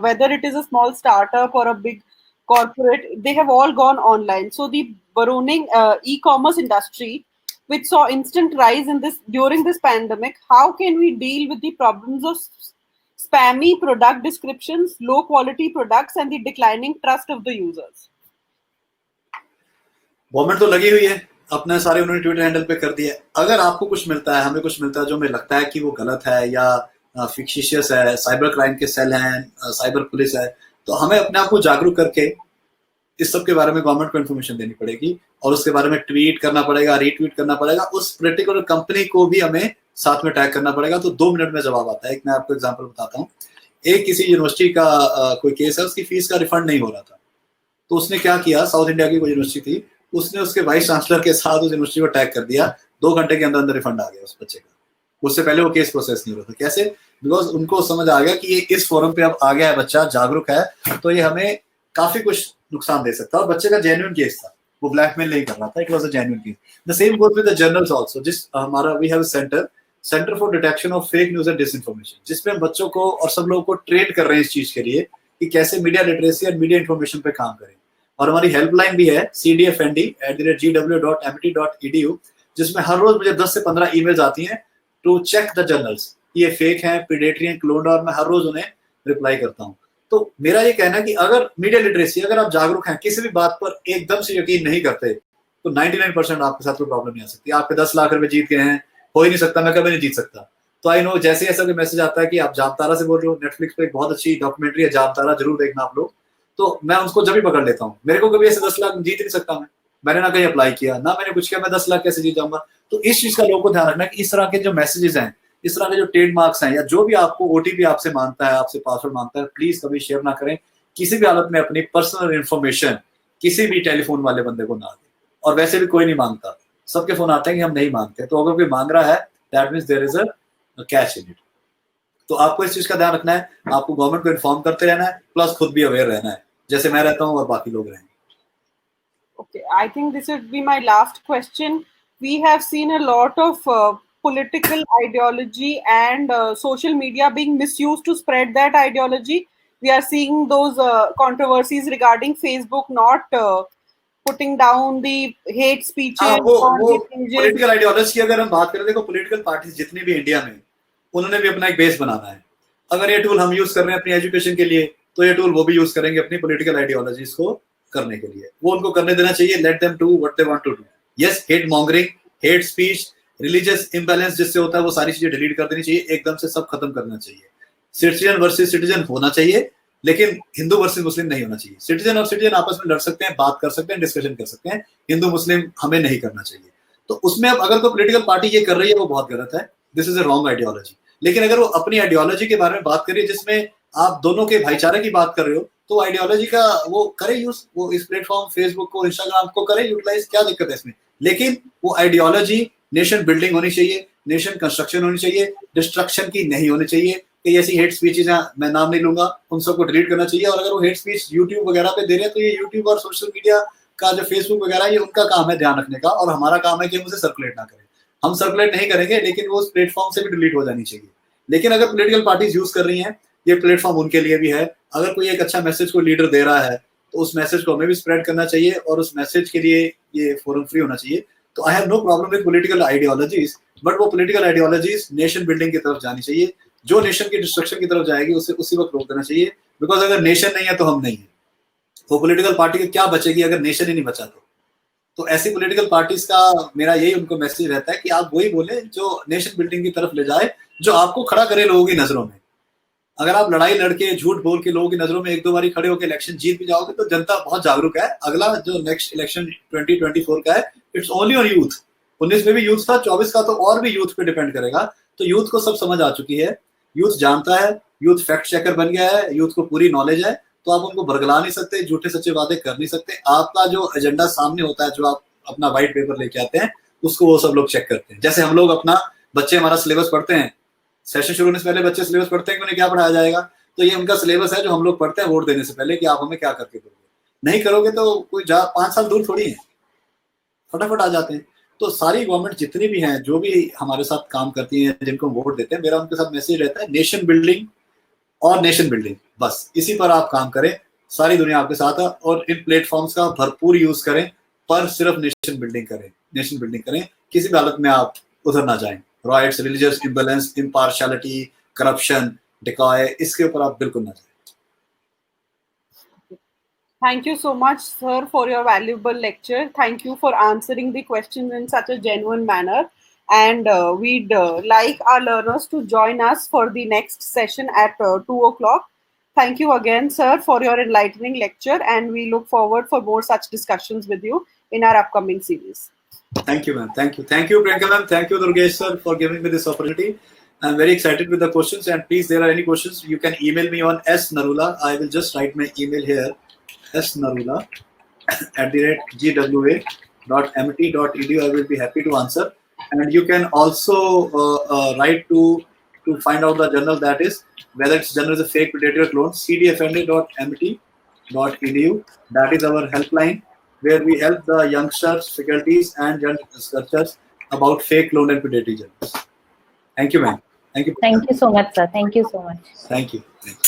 whether it is a small startup or a big corporate, they have all gone online. So the ballooning e-commerce industry, which saw instant rise in this during this pandemic, how can we deal with the problems of spammy product descriptions, low quality products, and the declining trust of the users? Government तो लगी हुई है, अपने सारे उन्होंने Twitter handle पे कर दिया। अगर आपको कुछ मिलता है, हमें कुछ मिलता है जो हमें लगता है कि वो गलत है या फिक्शिशियस है, साइबर क्राइम के सेल हैं, साइबर पुलिस है, तो हमें अपने आप को जागरूक करके इस सब के बारे में गवर्नमेंट को इन्फॉर्मेशन देनी पड़ेगी, और उसके बारे में ट्वीट करना पड़ेगा, रीट्वीट करना पड़ेगा। उस पर्टिकुलर कंपनी को भी हमें साथ में टैग करना पड़ेगा, तो 2 मिनट में जवाब आता है। एक मैं आपको एग्जाम्पल बताता हूँ। एक किसी यूनिवर्सिटी का कोई केस है, उसकी फीस का रिफंड नहीं हो रहा था, तो उसने क्या किया, साउथ इंडिया की कोई यूनिवर्सिटी थी, उसने उसके वाइस चांसलर के साथ उस यूनिवर्सिटी को टैग कर दिया। 2 घंटे के अंदर अंदर रिफंड आ गया उस बच्चे का। उससे पहले वो केस प्रोसेस नहीं हो रहा था। कैसे? बिकॉज उनको समझ आ गया कि ये इस फोरम पे अब आ गया है, बच्चा जागरूक है, तो ये हमें काफी कुछ नुकसान दे सकता है। और बच्चे का जेन्युइन केस था, वो ब्लैकमेल नहीं कर रहा था, it was a genuine case. The same goes with the journals also. जिस हमारा we have a centre for detection of fake news and disinformation, जिसमें बच्चों को और सब लोगों को ट्रेन कर रहे हैं इस चीज के लिए कि कैसे मीडिया लिटरेसी और मीडिया इन्फॉर्मेशन पे काम करें। और हमारी हेल्पलाइन भी है cdfnd@gw.mt.edu, जिसमें हर रोज मुझे 10 से 15 ईमेल्स आती हैं टू चेक द जर्नल्स, ये फेक हैं, प्रीडेटरी हैं, क्लोन्ड, और मैं हर रोज उन्हें रिप्लाई करता हूँ। तो मेरा ये कहना है कि अगर मीडिया लिटरेसी, अगर आप जागरूक हैं, किसी भी बात पर एकदम से यकीन नहीं करते, तो 99% आपके साथ कोई प्रॉब्लम नहीं आ सकती। आपके 10 लाख रुपए जीत गए हैं, हो ही नहीं सकता, मैं कभी नहीं जीत सकता। तो आई नो, जैसे ऐसा कोई मैसेज आता है कि आप जामतारा से बोल रहे हो, नेटफ्लिक्स पे एक बहुत अच्छी डॉक्यूमेंट्री है जामतारा, जरूर देखना आप लोग, तो मैं उसको जब भी पकड़ लेता हूँ। मेरे को कभी ऐसे 10 लाख जीत नहीं सकता, मैंने ना कहीं अप्लाई किया, ना मैंने कुछ किया, मैं 10 लाख कैसे जीत जाऊंगा? तो इस चीज का लोगों को ध्यान रखना है कि इस तरह के जो मैसेजेस हैं, इस तरह के जो ट्रेडमार्क्स हैं, या जो भी आपको ओटीपी आपसे मांगता है, आपसे पासवर्ड मांगता है, प्लीज कभी शेयर ना करें। किसी भी हालत में अपनी पर्सनल इन्फॉर्मेशन किसी भी टेलीफोन वाले बंदे को ना दें। और वैसे भी कोई नहीं मांगता, सबके फोन आते हैं कि हम नहीं मांगते। तो अगर कोई मांग रहा है, that means there is a catch in it. तो आपको इस चीज का ध्यान रखना है, आपको गवर्नमेंट को इन्फॉर्म करते रहना है, प्लस खुद भी अवेयर रहना है, जैसे मैं रहता हूँ और बाकी लोग रहेंगे। Okay, I think this would be my last question. We have seen a lot of political ideology and social media being misused to spread that ideology. We are seeing those controversies regarding Facebook not putting down the hate speeches वो on the pages. Political ideology की अगर हम बात करें, देखो political parties जितनी भी India में, उन्होंने भी अपना एक बेस बनाना है। अगर ये टूल हम यूज कर रहे हैं अपनी एजुकेशन के लिए, तो ये टूल वो भी यूज करेंगे अपनी पॉलिटिकल आइडियोलॉजीज को करने के लिए। वो उनको करने देना चाहिए। Let them do what they want to do. Yes, hate mongering, hate speech, religious imbalance जिससे होता है, वो सारी चीजें डिलीट कर देनी चाहिए, एकदम से सब खत्म करना चाहिए। सिटीजन वर्सेस सिटीजन होना चाहिए, लेकिन हिंदू वर्सेस मुस्लिम नहीं होना चाहिए। सिटीजन और सिटीजन आपस में लड़ सकते हैं, बात कर सकते हैं, डिस्कशन कर सकते हैं, हिंदू मुस्लिम हमें नहीं करना चाहिए। तो उसमें अब अगर कोई पॉलिटिकल पार्टी ये कर रही है वो बहुत गलत है, this is a wrong ideology. लेकिन अगर वो अपनी आइडियोलॉजी के बारे में बात करिए जिसमें आप दोनों के भाईचारे की बात कर रहे हो, तो आइडियोलॉजी का वो करे यूज, वो इस प्लेटफॉर्म फेसबुक को, इंस्टाग्राम को करे यूटिलाइज, क्या दिक्कत है इसमें। लेकिन वो आइडियोलॉजी नेशन बिल्डिंग होनी चाहिए, नेशन कंस्ट्रक्शन होनी चाहिए, डिस्ट्रक्शन की नहीं होनी चाहिए। कि ऐसी हेट स्पीचेज हैं, मैं नाम नहीं लूंगा, उन सबको डिलीट करना चाहिए। और अगर वो हेट स्पीच यूट्यूब वगैरह पे दे रहे हैं तो ये यूट्यूब और सोशल मीडिया का जो फेसबुक वगैरह ये उनका काम है ध्यान रखने का, और हमारा काम है कि हम उसे सर्कुलेट ना करें। हम सर्कुलेट नहीं करेंगे, लेकिन वो उस प्लेटफॉर्म से भी डिलीट हो जानी चाहिए। लेकिन अगर पॉलिटिकल पार्टीज यूज कर रही हैं, ये प्लेटफॉर्म उनके लिए भी है। अगर कोई एक अच्छा मैसेज को लीडर दे रहा है तो उस मैसेज को हमें भी स्प्रेड करना चाहिए, और उस मैसेज के लिए ये फोरम फ्री होना चाहिए। तो I have no problem with political ideologies, but वो पॉलिटिकल आइडियोलॉजीज नेशन बिल्डिंग की तरफ जानी चाहिए। जो नेशन की डिस्ट्रक्शन की तरफ जाएगी उसे उसी वक्त रोक देना चाहिए, बिकॉज अगर नेशन नहीं है तो हम नहीं है। वो पॉलिटिकल पार्टी की क्या बचेगी अगर नेशन ही नहीं बचा तो ऐसी पॉलिटिकल पार्टीज का मेरा यही उनको मैसेज रहता है कि आप वही बोले जो नेशन बिल्डिंग की तरफ ले जाए, जो आपको खड़ा करे लोगों की नजरों में। अगर आप लड़ाई लड़के झूठ बोल के लोगों की नजरों में एक दो बारी खड़े होकर इलेक्शन जीत भी जाओगे तो जनता बहुत जागरूक है। अगला जो नेक्स्ट इलेक्शन 2024 का है, इट्स ओनली ऑन यूथ। 19 में भी यूथ था, 24 का तो और भी यूथ पे डिपेंड करेगा। तो यूथ को सब समझ आ चुकी है, यूथ जानता है, यूथ फैक्ट चेकर बन गया है, यूथ को पूरी नॉलेज है। तो आप उनको बरगला नहीं सकते, झूठे सच्चे वादे कर नहीं सकते। आपका जो एजेंडा सामने होता है, जो आप अपना व्हाइट पेपर लेके आते हैं, उसको वो सब लोग चेक करते हैं। जैसे हम लोग अपना बच्चे हमारा सिलेबस पढ़ते हैं, सेशन शुरू होने से पहले बच्चे सिलेबस पढ़ते हैं कि उन्हें क्या पढ़ाया जाएगा। तो ये उनका सिलेबस है जो हम लोग पढ़ते हैं वोट देने से पहले कि आप हमें क्या करके दोगे। नहीं करोगे तो कोई 5 साल दूर थोड़ी है, फटाफट आ जाते हैं। तो सारी गवर्नमेंट जितनी भी हैं, जो भी हमारे साथ काम करती हैं, जिनको वोट देते हैं, मेरा उनके साथ मैसेज रहता है नेशन बिल्डिंग और नेशन बिल्डिंग, बस इसी पर आप काम करें। सारी दुनिया आपके साथ है, और इन प्लेटफॉर्म्स का भरपूर यूज करें, पर सिर्फ नेशन बिल्डिंग करें, नेशन बिल्डिंग करें। किसी भी हालत में आप उधर ना जाएं। Riots, religious imbalance, impartiality, corruption, decoy, इसके ऊपर आप बिल्कुल ना जाएं। Thank you so much, sir, for your valuable lecture. Thank you for answering the questions in such a genuine manner. And we'd like our learners to join us for the next session at 2 o'clock. Thank you again, sir, for your enlightening lecture. And we look forward for more such discussions with you in our upcoming series. Thank you, ma'am. Thank you. Thank you, Priyanka ma'am. Thank you, Durgesh sir, for giving me this opportunity. I'm very excited with the questions. And please, there are any questions, you can email me on snarula. I will just write my email here. snarula@gwa.mt.edu. I will be happy to answer. And you can also write to find out the journal, that is whether its journal is a fake, predator, clone. cdfnd.mt.edu. That is our helpline, where we help the youngsters, faculties, and young researchers about fake, clone, and predatory journals. Thank you, ma'am. Thank you. Thank you so much, sir. Thank you so much. Thank you. Thank you.